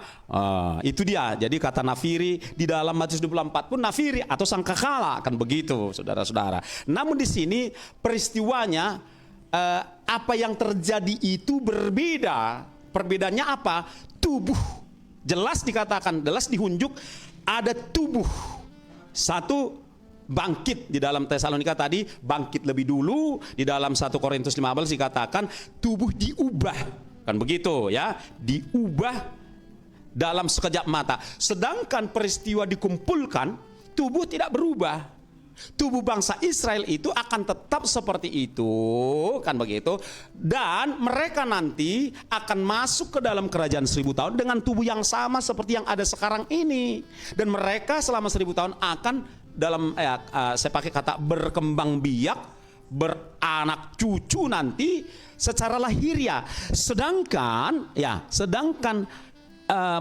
Itu dia, jadi kata nafiri di dalam Matius 24 pun nafiri atau sangkakala, kan begitu saudara-saudara. Namun di sini peristiwanya apa yang terjadi itu berbeda. Perbedaannya apa? Tubuh, jelas dikatakan, jelas dihunjuk ada tubuh. Satu, bangkit di dalam Tesalonika tadi, bangkit lebih dulu. Di dalam 1 Korintus 15 dikatakan tubuh diubah, kan begitu ya, diubah dalam sekejap mata. Sedangkan peristiwa dikumpulkan, tubuh tidak berubah. Tubuh bangsa Israel itu akan tetap seperti itu, kan begitu. Dan mereka nanti akan masuk ke dalam kerajaan 1000 tahun dengan tubuh yang sama seperti yang ada sekarang ini. Dan mereka selama 1000 tahun akan dalam saya pakai kata berkembang biak, beranak cucu nanti secara lahiriah. Sedangkan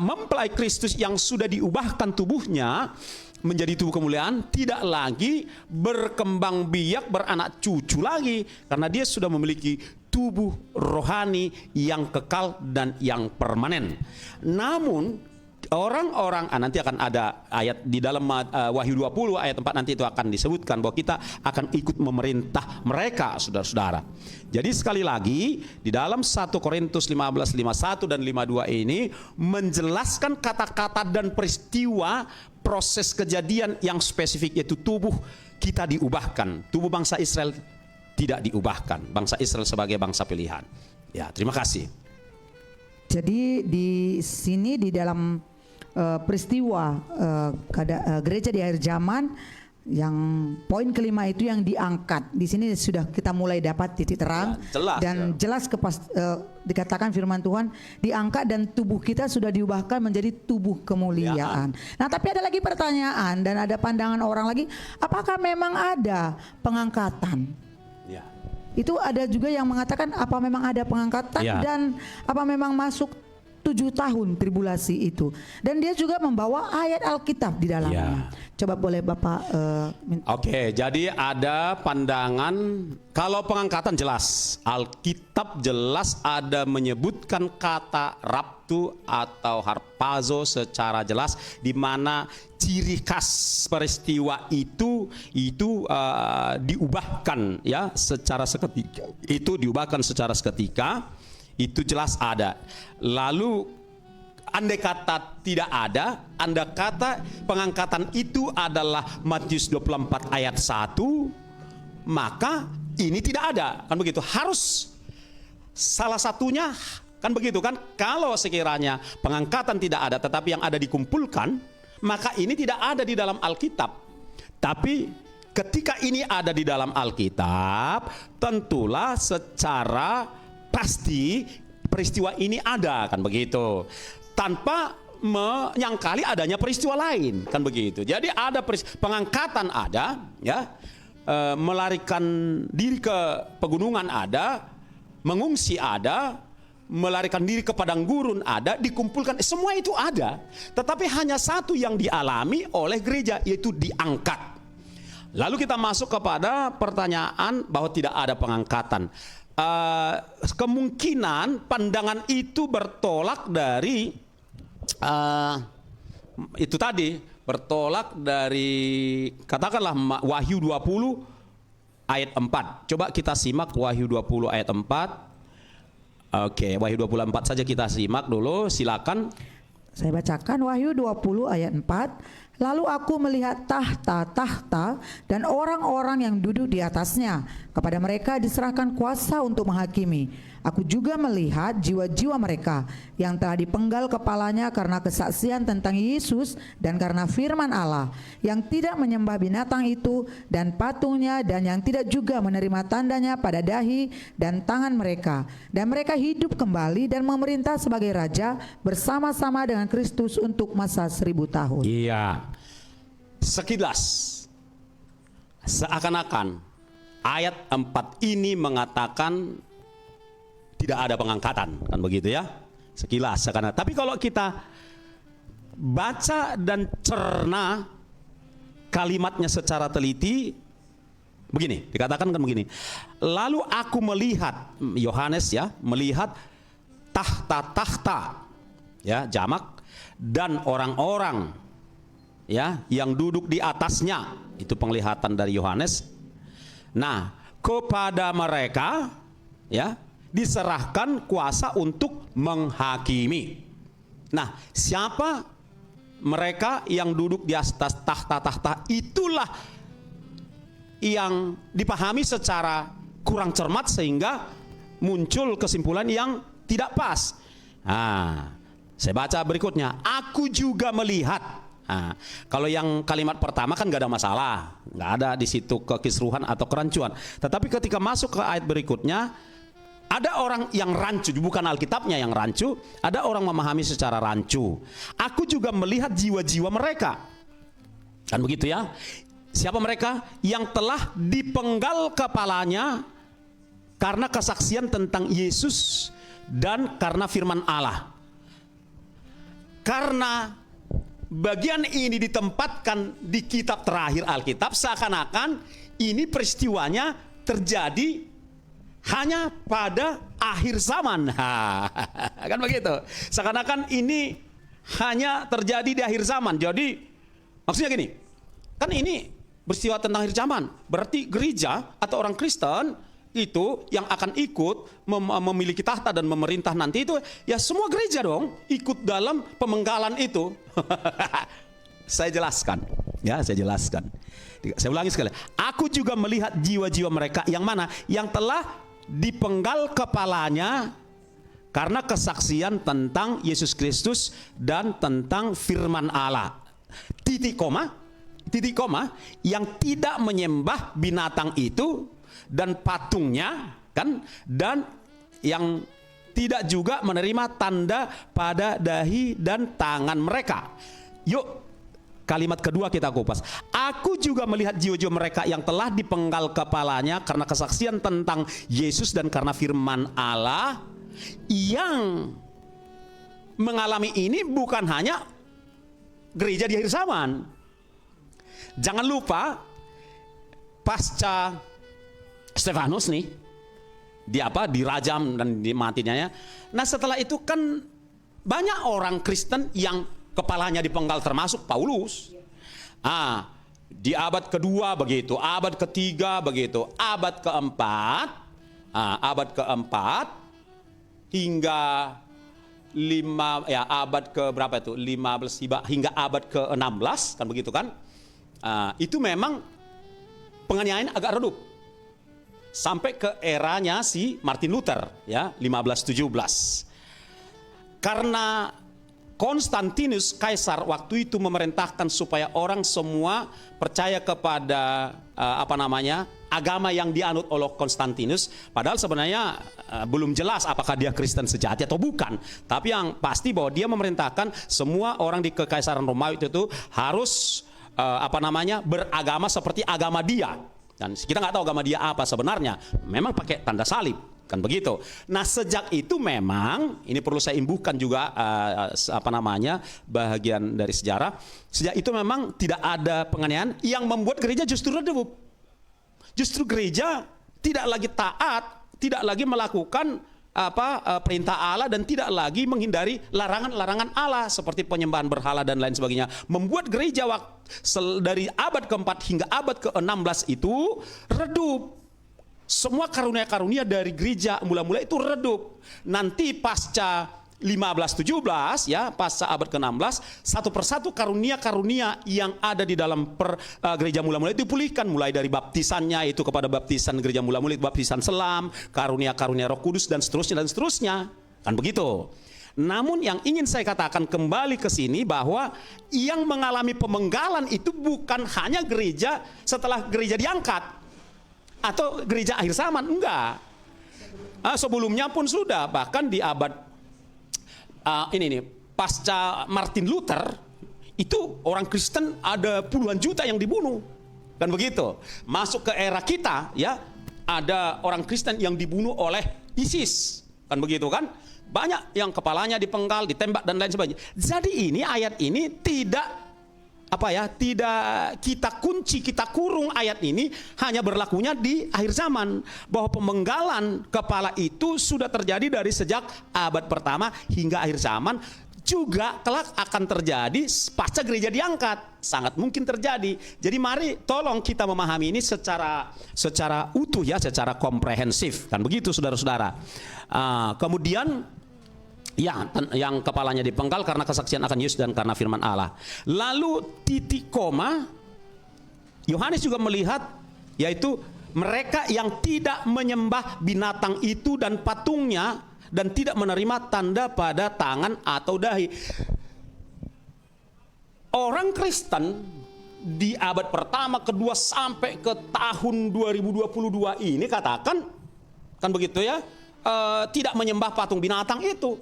mempelai Kristus yang sudah diubahkan tubuhnya menjadi tubuh kemuliaan tidak lagi berkembang biak, beranak cucu lagi, karena dia sudah memiliki tubuh rohani yang kekal dan yang permanen. Namun orang-orang, nanti akan ada ayat di dalam Wahyu 20 ayat 4 nanti itu akan disebutkan bahwa kita akan ikut memerintah mereka, saudara-saudara. Jadi sekali lagi di dalam 1 Korintus 15, 51 dan 52 ini menjelaskan kata-kata dan peristiwa proses kejadian yang spesifik, yaitu tubuh kita diubahkan. Tubuh bangsa Israel tidak diubahkan. Bangsa Israel sebagai bangsa pilihan. Ya, terima kasih. Jadi di sini di dalam peristiwa gereja di akhir zaman, yang poin kelima itu yang diangkat. Di sini sudah kita mulai dapat titik terang Ya, jelas, dan jelas dikatakan firman Tuhan diangkat dan tubuh kita sudah diubahkan menjadi tubuh kemuliaan. Nah, tapi ada lagi pertanyaan dan ada pandangan orang lagi, apakah memang ada pengangkatan? Ya. Itu ada juga yang mengatakan apa memang ada pengangkatan Ya. dan apa memang masuk 7 tahun tribulasi itu. Dan dia juga membawa ayat Alkitab di dalamnya. Coba boleh Bapak Oke, jadi ada pandangan kalau pengangkatan jelas. Alkitab jelas ada menyebutkan kata raptu atau harpazo secara jelas, di mana ciri khas peristiwa itu diubahkan ya secara seketika. Itu diubahkan secara seketika. Itu jelas ada. Lalu andai kata tidak ada, andai kata pengangkatan itu adalah Matius 24 ayat 1, maka ini tidak ada. Kan begitu. Harus salah satunya Kan begitu kan? Kalau sekiranya pengangkatan tidak ada tetapi yang ada dikumpulkan, maka ini tidak ada di dalam Alkitab. Tapi ketika ini ada di dalam Alkitab, tentulah secara pasti peristiwa ini ada, kan begitu. Tanpa menyangkali adanya peristiwa lain, kan begitu. Jadi ada pengangkatan ada, ya, melarikan diri ke pegunungan ada, mengungsi ada, melarikan diri ke padang gurun ada, dikumpulkan, semua itu ada. Tetapi hanya satu yang dialami oleh gereja, yaitu diangkat. Lalu kita masuk kepada pertanyaan bahwa tidak ada pengangkatan. Kemungkinan pandangan itu bertolak dari itu tadi, bertolak dari katakanlah Wahyu 20 ayat 4. Coba kita simak Wahyu 20 ayat 4. Oke, Wahyu 24 saja kita simak dulu, silakan. Saya bacakan Wahyu 20 ayat 4. Lalu aku melihat tahta-tahta dan orang-orang yang duduk di atasnya. Kepada mereka diserahkan kuasa untuk menghakimi. Aku juga melihat jiwa-jiwa mereka yang telah dipenggal kepalanya karena kesaksian tentang Yesus dan karena firman Allah, yang tidak menyembah binatang itu dan patungnya, dan yang tidak juga menerima tandanya pada dahi dan tangan mereka. Dan mereka hidup kembali dan memerintah sebagai raja bersama-sama dengan Kristus untuk masa 1000 tahun. Iya. Sekilas seakan-akan ayat 4 ini mengatakan tidak ada pengangkatan, kan begitu ya? Sekilas seakan. Tapi kalau kita baca dan cerna kalimatnya secara teliti, begini, dikatakan kan begini. Lalu aku melihat, Yohanes ya, melihat tahta-tahta, ya, jamak, dan orang-orang, ya, yang duduk di atasnya. Itu penglihatan dari Yohanes. Nah, kepada mereka, ya, diserahkan kuasa untuk menghakimi. Nah, siapa mereka yang duduk di atas tahta-tahta? Itulah yang dipahami secara kurang cermat sehingga muncul kesimpulan yang tidak pas. Nah, saya baca berikutnya. Aku juga melihat. Nah, kalau yang kalimat pertama kan gak ada masalah, gak ada di situ kekisruhan atau kerancuan. Tetapi ketika masuk ke ayat berikutnya, ada orang yang rancu, bukan Alkitabnya yang rancu, ada orang memahami secara rancu. Aku juga melihat jiwa-jiwa mereka. Kan begitu ya? Siapa mereka? Yang telah dipenggal kepalanya karena kesaksian tentang Yesus dan karena firman Allah. Karena bagian ini ditempatkan di kitab terakhir Alkitab, seakan-akan ini peristiwanya terjadi hanya pada akhir zaman. Kan begitu. Seakan-akan ini hanya terjadi di akhir zaman. Jadi maksudnya gini, kan ini peristiwa tentang akhir zaman. Berarti gereja atau orang Kristen itu yang akan ikut memiliki tahta dan memerintah nanti itu, ya semua gereja dong ikut dalam pemenggalan itu. Saya jelaskan. Ya, saya jelaskan. Saya ulangi sekali. Aku juga melihat jiwa-jiwa mereka yang mana? Yang telah dipenggal kepalanya karena kesaksian tentang Yesus Kristus dan tentang firman Allah. Titik koma, yang tidak menyembah binatang itu dan patungnya, kan, dan yang tidak juga menerima tanda pada dahi dan tangan mereka. Yuk, kalimat kedua kita kupas. Aku juga melihat jiwa-jiwa mereka yang telah dipenggal kepalanya karena kesaksian tentang Yesus dan karena firman Allah. Yang mengalami ini bukan hanya gereja di akhir zaman. Jangan lupa pasca Stefanus nih, dirajam dan dimatinya ya. Nah, setelah itu kan banyak orang Kristen yang kepalanya dipenggal, termasuk Paulus. Di abad kedua begitu, abad ketiga begitu, abad keempat hingga abad ke berapa itu? 15 hingga abad ke-16 kan begitu kan? Itu memang penganiayaan agak redup. Sampai ke eranya si Martin Luther ya, 1517. karena Konstantinus Kaisar waktu itu memerintahkan supaya orang semua percaya kepada agama yang dianut oleh Konstantinus, padahal sebenarnya belum jelas apakah dia Kristen sejati atau bukan. Tapi yang pasti bahwa dia memerintahkan semua orang di Kekaisaran Romawi itu harus beragama seperti agama dia. Dan kita nggak tahu agama dia apa sebenarnya. Memang pakai tanda salib. Kan begitu. Nah, sejak itu memang ini perlu saya imbuhkan juga bahagian dari sejarah. Sejak itu memang tidak ada penganiayaan yang membuat gereja justru redup. Justru gereja tidak lagi taat, tidak lagi melakukan perintah Allah dan tidak lagi menghindari larangan-larangan Allah seperti penyembahan berhala dan lain sebagainya. Membuat gereja dari abad ke-4 hingga abad ke-16 itu redup. Semua karunia-karunia dari gereja mula-mula itu redup. Nanti pasca 15-17 ya, pasca abad ke-16, satu persatu karunia-karunia yang ada di dalam gereja mula-mula itu dipulihkan, mulai dari baptisannya itu kepada baptisan gereja mula-mula itu baptisan selam, karunia-karunia Roh Kudus dan seterusnya. Kan begitu. Namun yang ingin saya katakan kembali ke sini bahwa yang mengalami pemenggalan itu bukan hanya gereja setelah gereja diangkat atau gereja akhir zaman, enggak. Sebelumnya pun sudah, bahkan di abad pasca Martin Luther itu orang Kristen ada puluhan juta yang dibunuh, kan begitu. Masuk ke era kita ya, ada orang Kristen yang dibunuh oleh ISIS, kan begitu kan. Banyak yang kepalanya dipenggal, ditembak dan lain sebagainya. Jadi ini ayat ini tidak kita kunci, kita kurung ayat ini hanya berlakunya di akhir zaman, bahwa pemenggalan kepala itu sudah terjadi dari sejak abad pertama hingga akhir zaman, juga kelak akan terjadi pasca gereja diangkat, sangat mungkin terjadi. Jadi mari tolong kita memahami ini secara utuh ya, secara komprehensif, kan begitu saudara-saudara. Kemudian ya, yang kepalanya dipenggal karena kesaksian akan Yesus dan karena firman Allah. Lalu titik koma, Yohanes juga melihat, yaitu mereka yang tidak menyembah binatang itu dan patungnya dan tidak menerima tanda pada tangan atau dahi. Orang Kristen di abad pertama, kedua sampai ke tahun 2022 ini katakan, kan begitu ya, tidak menyembah patung binatang itu.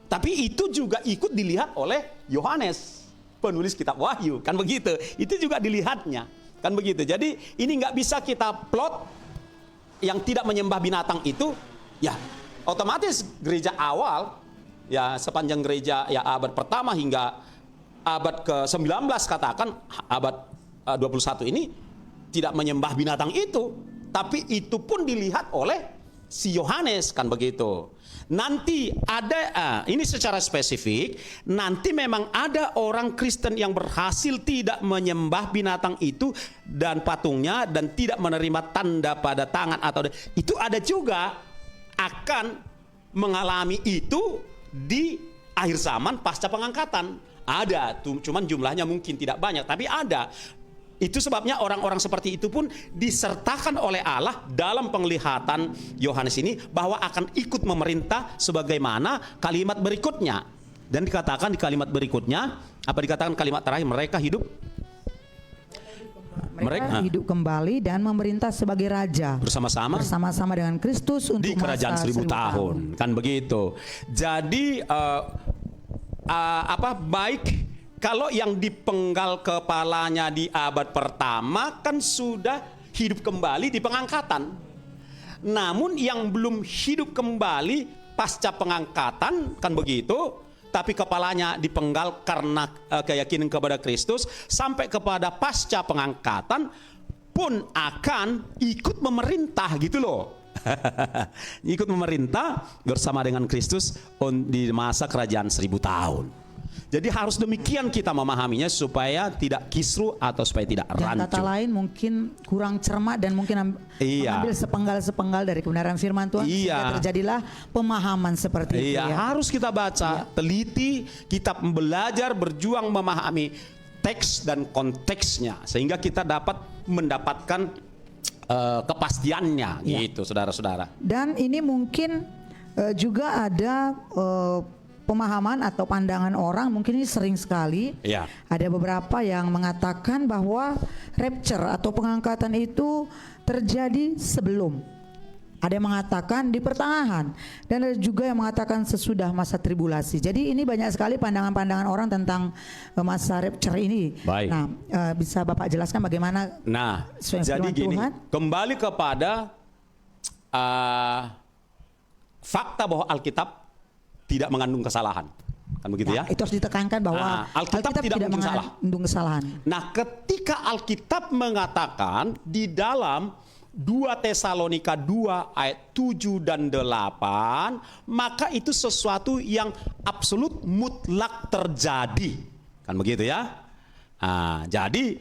Tapi itu juga ikut dilihat oleh Yohanes, penulis kitab Wahyu, kan begitu. Itu juga dilihatnya, kan begitu. Jadi ini nggak bisa kita plot yang tidak menyembah binatang itu, ya otomatis gereja awal, ya sepanjang gereja ya abad pertama hingga abad ke-19 katakan abad 21 ini tidak menyembah binatang itu. Tapi itu pun dilihat oleh si Yohanes, kan begitu. Nanti ada, ini secara spesifik, nanti memang ada orang Kristen yang berhasil tidak menyembah binatang itu dan patungnya dan tidak menerima tanda pada tangan atau itu ada juga akan mengalami itu di akhir zaman pasca pengangkatan. Ada, cuman jumlahnya mungkin tidak banyak, tapi ada. Itu sebabnya orang-orang seperti itu pun disertakan oleh Allah dalam penglihatan Yohanes ini bahwa akan ikut memerintah sebagaimana kalimat berikutnya. Dan dikatakan di kalimat berikutnya, apa dikatakan kalimat terakhir, mereka hidup kembali dan memerintah sebagai raja bersama-sama dengan Kristus untuk di kerajaan 1000 tahun. Kan begitu. Jadi baik kalau yang dipenggal kepalanya di abad pertama kan sudah hidup kembali di pengangkatan. Namun yang belum hidup kembali pasca pengangkatan, kan begitu, tapi kepalanya dipenggal karena keyakinan kepada Kristus, sampai kepada pasca pengangkatan pun akan ikut memerintah gitu loh. Ikut memerintah bersama dengan Kristus di masa kerajaan 1000 tahun. Jadi harus demikian kita memahaminya supaya tidak kisru atau supaya tidak rancu. Dan kata lain mungkin kurang cermat dan mungkin mengambil sepenggal-sepenggal dari kebenaran firman Tuhan. Sehingga terjadilah pemahaman seperti itu ya. Harus kita baca, teliti, kita belajar, berjuang memahami teks dan konteksnya. Sehingga kita dapat mendapatkan kepastiannya gitu saudara-saudara. Dan ini mungkin juga ada pemahaman atau pandangan orang mungkin ini sering sekali. Ya. Ada beberapa yang mengatakan bahwa rapture atau pengangkatan itu terjadi sebelum. Ada yang mengatakan di pertengahan dan ada juga yang mengatakan sesudah masa tribulasi. Jadi ini banyak sekali pandangan-pandangan orang tentang masa rapture ini. Baik. Nah, bisa Bapak jelaskan bagaimana? Nah, Sesuai jadi firman gini, Tuhan. kembali kepada fakta bahwa Alkitab tidak mengandung kesalahan, kan begitu ya? Itu harus ditekankan bahwa Alkitab tidak mengandung kesalahan. Nah, ketika Alkitab mengatakan di dalam 2 Tesalonika 2 ayat 7 dan 8, maka itu sesuatu yang absolut mutlak terjadi. Kan begitu ya? Jadi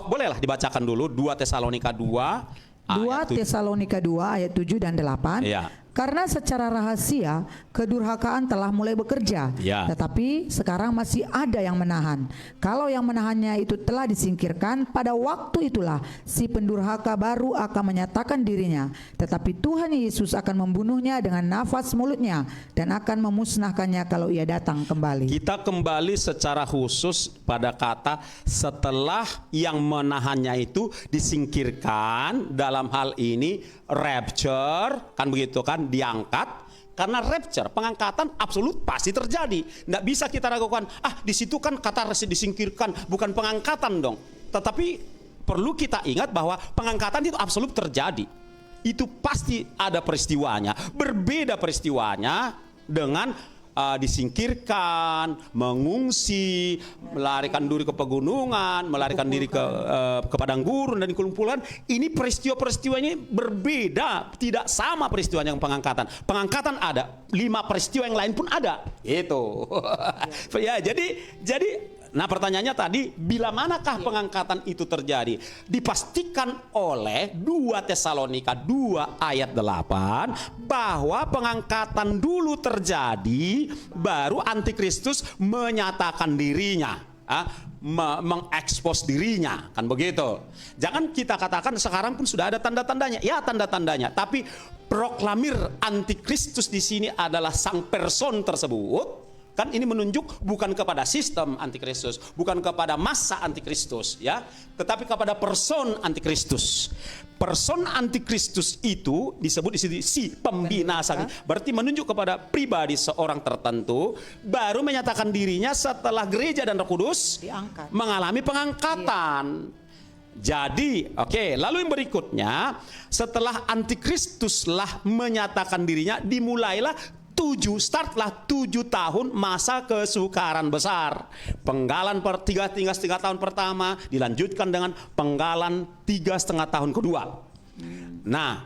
bolehlah dibacakan dulu 2 Tesalonika 2 2 Tesalonika 2 ayat 7 dan 8. Iya. Karena secara rahasia kedurhakaan telah mulai bekerja, Ya. tetapi sekarang masih ada yang menahan. Kalau yang menahannya itu telah disingkirkan, pada waktu itulah si pendurhaka baru akan menyatakan dirinya. Tetapi Tuhan Yesus akan membunuhnya dengan nafas mulutnya dan akan memusnahkannya kalau ia datang kembali. Kita kembali secara khusus pada kata setelah yang menahannya itu disingkirkan, dalam hal ini rapture, kan begitu kan, diangkat. Karena rapture, pengangkatan absolut pasti terjadi. Nggak bisa kita ragukan, di situ kan kata disingkirkan, bukan pengangkatan dong. Tetapi perlu kita ingat bahwa pengangkatan itu absolut terjadi. Itu pasti ada peristiwanya. Berbeda peristiwanya dengan disingkirkan, mengungsi, melarikan diri ke pegunungan, melarikan diri ke padang gurun dan kumpulan. Ini peristiwa-peristiwanya berbeda, tidak sama peristiwanya yang pengangkatan. Pengangkatan ada, 5 peristiwa yang lain pun ada. Itu. Ya, jadi nah pertanyaannya tadi, bila manakah pengangkatan itu terjadi? Dipastikan oleh 2 Tesalonika 2 ayat 8 bahwa pengangkatan dulu terjadi, baru antikristus menyatakan dirinya, mengekspos dirinya, kan begitu. Jangan kita katakan sekarang pun sudah ada tanda-tandanya. Ya, tanda-tandanya, tapi proklamir antikristus di sini adalah sang person tersebut. Kan ini menunjuk bukan kepada sistem antikristus, bukan kepada masa antikristus, ya, tetapi kepada person antikristus. Person antikristus itu disebut di sini si pembinasa, berarti menunjuk kepada pribadi seorang tertentu baru menyatakan dirinya setelah gereja dan Roh Kudus diangkat, mengalami pengangkatan. Jadi, lalu yang berikutnya, setelah antikristuslah menyatakan dirinya, dimulailah 7 tahun masa kesukaran besar. Penggalan 3,5 tahun pertama dilanjutkan dengan penggalan 3,5 tahun kedua. Nah,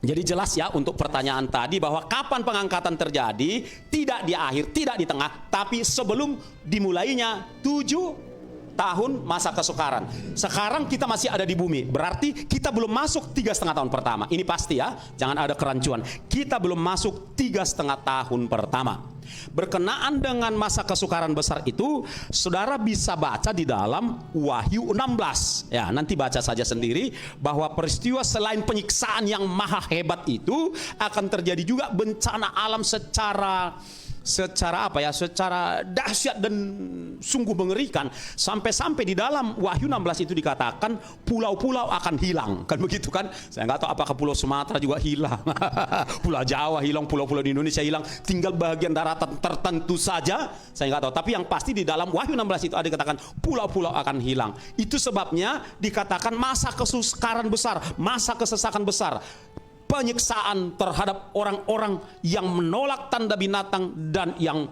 jadi jelas ya untuk pertanyaan tadi bahwa kapan pengangkatan terjadi, tidak di akhir, tidak di tengah, tapi sebelum dimulainya 7 tahun masa kesukaran. Sekarang kita masih ada di bumi, berarti kita belum masuk 3,5 tahun pertama. Ini pasti ya, jangan ada kerancuan. Kita belum masuk 3,5 tahun pertama. Berkenaan dengan masa kesukaran besar itu, saudara bisa baca di dalam Wahyu 16. Ya, nanti baca saja sendiri bahwa peristiwa selain penyiksaan yang maha hebat itu akan terjadi juga bencana alam secara dahsyat dan sungguh mengerikan, sampai di dalam Wahyu 16 itu dikatakan pulau-pulau akan hilang, kan begitu kan? Saya nggak tahu apakah Pulau Sumatera juga hilang, Pulau Jawa hilang, pulau-pulau di Indonesia hilang, tinggal bagian daratan tertentu saja, saya nggak tahu. Tapi yang pasti di dalam Wahyu 16 itu ada dikatakan pulau-pulau akan hilang. Itu sebabnya dikatakan masa kesukaran besar, masa kesesakan besar, penyiksaan terhadap orang-orang yang menolak tanda binatang dan yang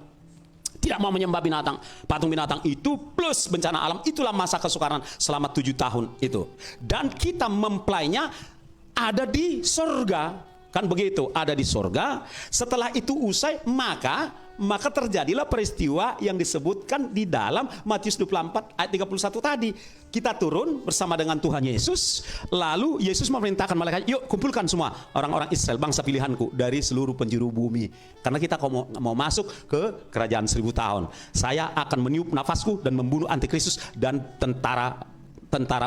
tidak mau menyembah binatang, patung binatang itu, plus bencana alam. Itulah masa kesukaran selama 7 tahun itu. Dan kita mempelainya ada di sorga, kan begitu, ada di sorga. Setelah itu usai, maka terjadilah peristiwa yang disebutkan di dalam Matius 24 ayat 31 tadi. Kita turun bersama dengan Tuhan Yesus, lalu Yesus memerintahkan malaikat, yuk kumpulkan semua orang-orang Israel, bangsa pilihanku dari seluruh penjuru bumi, karena kita mau masuk ke kerajaan 1000 tahun. Saya akan meniup nafasku dan membunuh antikristus dan tentara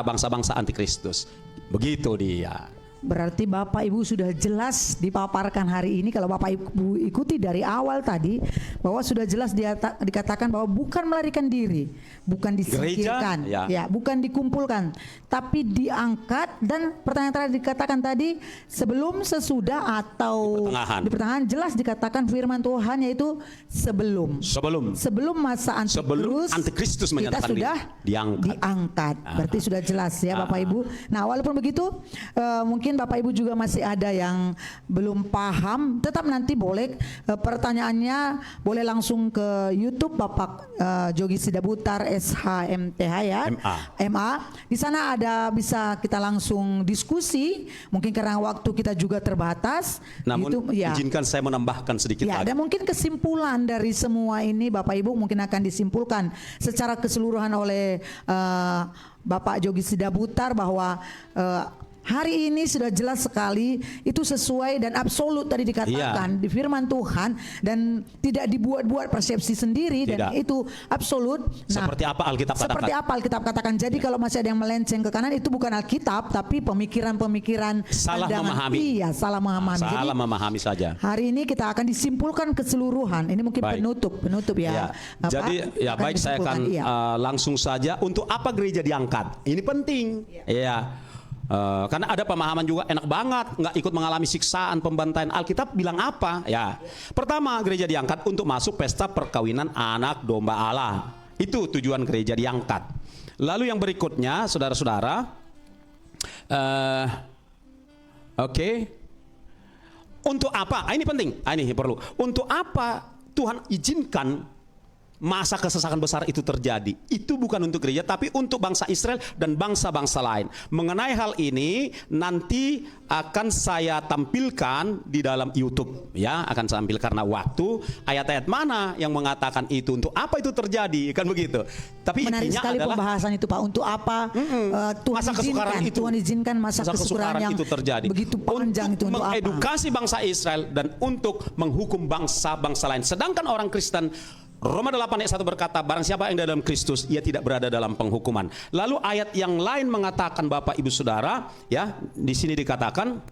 bangsa-bangsa antikristus. Begitu dia. Berarti Bapak Ibu sudah jelas dipaparkan hari ini. Kalau Bapak Ibu ikuti dari awal tadi, bahwa sudah jelas dikatakan bahwa bukan melarikan diri, bukan disingkirkan, Gereja, bukan dikumpulkan, tapi diangkat. Dan pertanyaan terakhir dikatakan tadi, sebelum, sesudah, atau di pertengahan, jelas dikatakan firman Tuhan yaitu sebelum masa Antikristus kita sudah diangkat. Berarti sudah jelas ya Bapak Ibu. Nah, walaupun begitu mungkin Bapak Ibu juga masih ada yang belum paham, tetap nanti boleh pertanyaannya boleh langsung ke YouTube Bapak Jogi Sidabutar SHMTH ya, MA. Di sana ada bisa kita langsung diskusi. Mungkin karena waktu kita juga terbatas. Namun YouTube, izinkan saya menambahkan sedikit lagi. Dan mungkin kesimpulan dari semua ini Bapak Ibu mungkin akan disimpulkan secara keseluruhan oleh Bapak Jogi Sidabutar bahwa hari ini sudah jelas sekali, itu sesuai dan absolut tadi dikatakan di firman Tuhan, dan tidak dibuat-buat persepsi sendiri, dan itu absolut. Nah, seperti apa Alkitab katakan. Jadi kalau masih ada yang melenceng ke kanan, itu bukan Alkitab tapi pemikiran-pemikiran salah memahami. Iya, salah memahami. Salah memahami saja. Hari ini kita akan disimpulkan keseluruhan. Ini mungkin penutup ya. Jadi baik, saya akan langsung saja. Untuk apa gereja diangkat? Ini penting. Karena ada pemahaman juga enak banget, nggak ikut mengalami siksaan, pembantaian. Alkitab bilang apa? Ya, pertama, gereja diangkat untuk masuk pesta perkawinan anak domba Allah. Itu tujuan gereja diangkat. Lalu yang berikutnya, saudara-saudara, untuk apa? Ini penting. Ini perlu. Untuk apa Tuhan izinkan masa kesesakan besar itu terjadi? Itu bukan untuk gereja, tapi untuk bangsa Israel dan bangsa-bangsa lain. Mengenai hal ini nanti akan saya tampilkan di dalam YouTube, ya, akan saya tampilkan karena waktu, ayat-ayat mana yang mengatakan itu, untuk apa itu terjadi, kan begitu. Tapi menarik sekali adalah pembahasan itu Pak. Untuk apa Tuhan izinkan masa kesukaran yang itu terjadi, begitu panjang, untuk itu untuk mengedukasi bangsa Israel dan untuk menghukum bangsa-bangsa lain. Sedangkan orang Kristen, Roma 8 ayat 1 berkata, barang siapa yang dalam Kristus, ia tidak berada dalam penghukuman. Lalu ayat yang lain mengatakan, Bapak Ibu Saudara, ya, di sini dikatakan,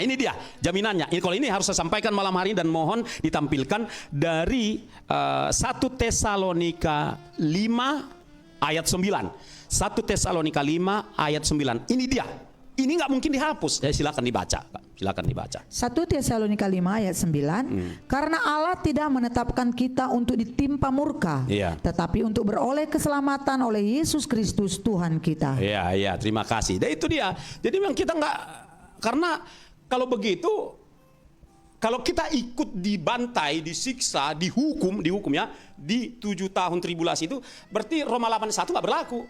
ini dia jaminannya. Kalau ini harus saya sampaikan malam hari dan mohon ditampilkan dari 1 Tesalonika 5 ayat 9. 1 Tesalonika 5 ayat 9. Ini dia. Ini nggak mungkin dihapus. Silakan dibaca. Silakan dibaca. 1 Tesalonika 5 ayat 9. Karena Allah tidak menetapkan kita untuk ditimpa murka, tetapi untuk beroleh keselamatan oleh Yesus Kristus Tuhan kita. Iya, terima kasih. Dan itu dia. Jadi memang kita nggak, karena kalau begitu, kalau kita ikut dibantai, disiksa, dihukum ya, di 7 tahun tribulasi itu, berarti Roma 8:1 nggak berlaku.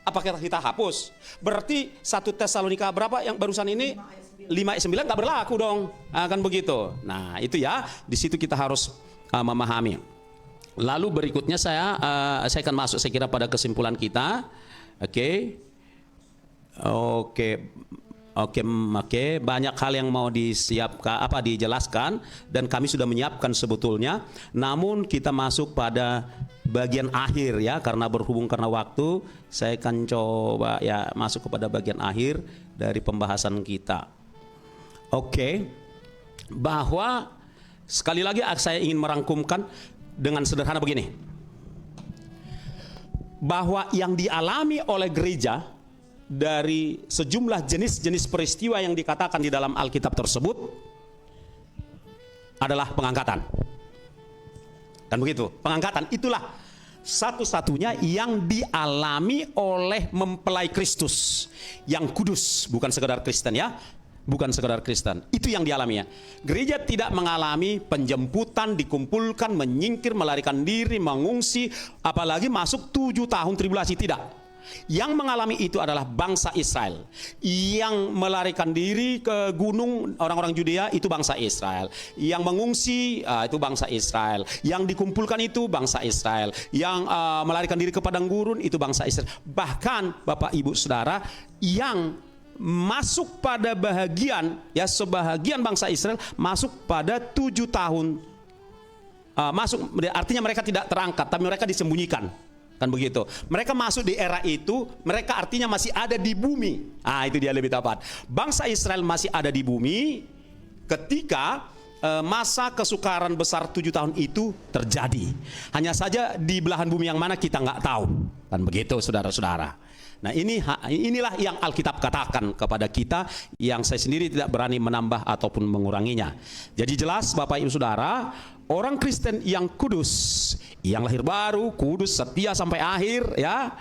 Apakah kita hapus? Berarti 1 Tesalonika berapa yang barusan ini? 5 ayat 9 nggak berlaku dong. Kan begitu. Nah, itu ya, di situ kita harus memahami. Lalu berikutnya saya akan masuk, saya kira, pada kesimpulan kita. Oke, banyak hal yang mau dijelaskan, dan kami sudah menyiapkan sebetulnya. Namun kita masuk pada bagian akhir ya, karena waktu, saya akan coba ya masuk kepada bagian akhir dari pembahasan kita. Bahwa sekali lagi saya ingin merangkumkan dengan sederhana begini, bahwa yang dialami oleh gereja dari sejumlah jenis-jenis peristiwa yang dikatakan di dalam Alkitab tersebut adalah pengangkatan. Kan begitu? Pengangkatan itulah satu-satunya yang dialami oleh mempelai Kristus yang kudus, bukan sekedar Kristen ya. Bukan sekedar Kristen, itu yang dialaminya. Gereja tidak mengalami penjemputan, dikumpulkan, menyingkir, melarikan diri, mengungsi, apalagi masuk 7 tahun tribulasi, tidak. Yang mengalami itu adalah bangsa Israel. Yang melarikan diri ke gunung, orang-orang Judea, itu bangsa Israel. Yang mengungsi, itu bangsa Israel. Yang dikumpulkan itu bangsa Israel. Yang melarikan diri ke padang gurun, itu bangsa Israel. Bahkan Bapak Ibu Saudara, yang masuk pada bahagian, ya, sebahagian bangsa Israel masuk pada 7 tahun, artinya mereka tidak terangkat, tapi mereka disembunyikan. Kan begitu. Mereka masuk di era itu, mereka artinya masih ada di bumi. Itu dia lebih tepat. Bangsa Israel masih ada di bumi ketika masa kesukaran besar 7 tahun itu terjadi. Hanya saja di belahan bumi yang mana kita nggak tahu. Kan begitu, saudara-saudara. Nah, inilah yang Alkitab katakan kepada kita, yang saya sendiri tidak berani menambah ataupun menguranginya. Jadi jelas Bapak Ibu Saudara, orang Kristen yang kudus, yang lahir baru, kudus, setia sampai akhir, ya,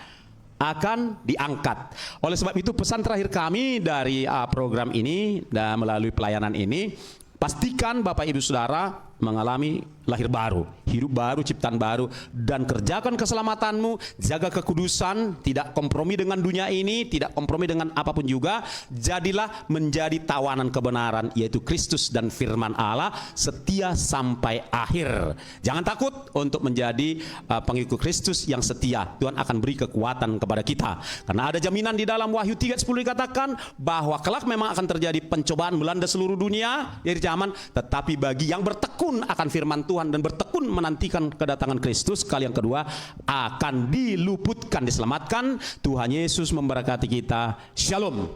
akan diangkat. Oleh sebab itu pesan terakhir kami dari program ini dan melalui pelayanan ini, pastikan Bapak Ibu Saudara mengalami lahir baru, hidup baru, ciptaan baru, dan kerjakan keselamatanmu, jaga kekudusan, tidak kompromi dengan dunia ini, tidak kompromi dengan apapun juga. Jadilah menjadi tawanan kebenaran, yaitu Kristus dan firman Allah, setia sampai akhir. Jangan takut untuk menjadi pengikut Kristus yang setia. Tuhan akan beri kekuatan kepada kita, karena ada jaminan di dalam Wahyu 3:10 dikatakan bahwa kelak memang akan terjadi pencobaan melanda seluruh dunia dari zaman, tetapi bagi yang bertekun akan firman Tuhan dan bertekun menantikan kedatangan Kristus kali yang kedua, akan diluputkan, diselamatkan. Tuhan Yesus memberkati kita. Shalom.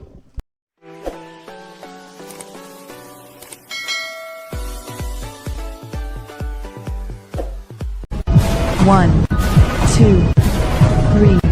1, 2, 3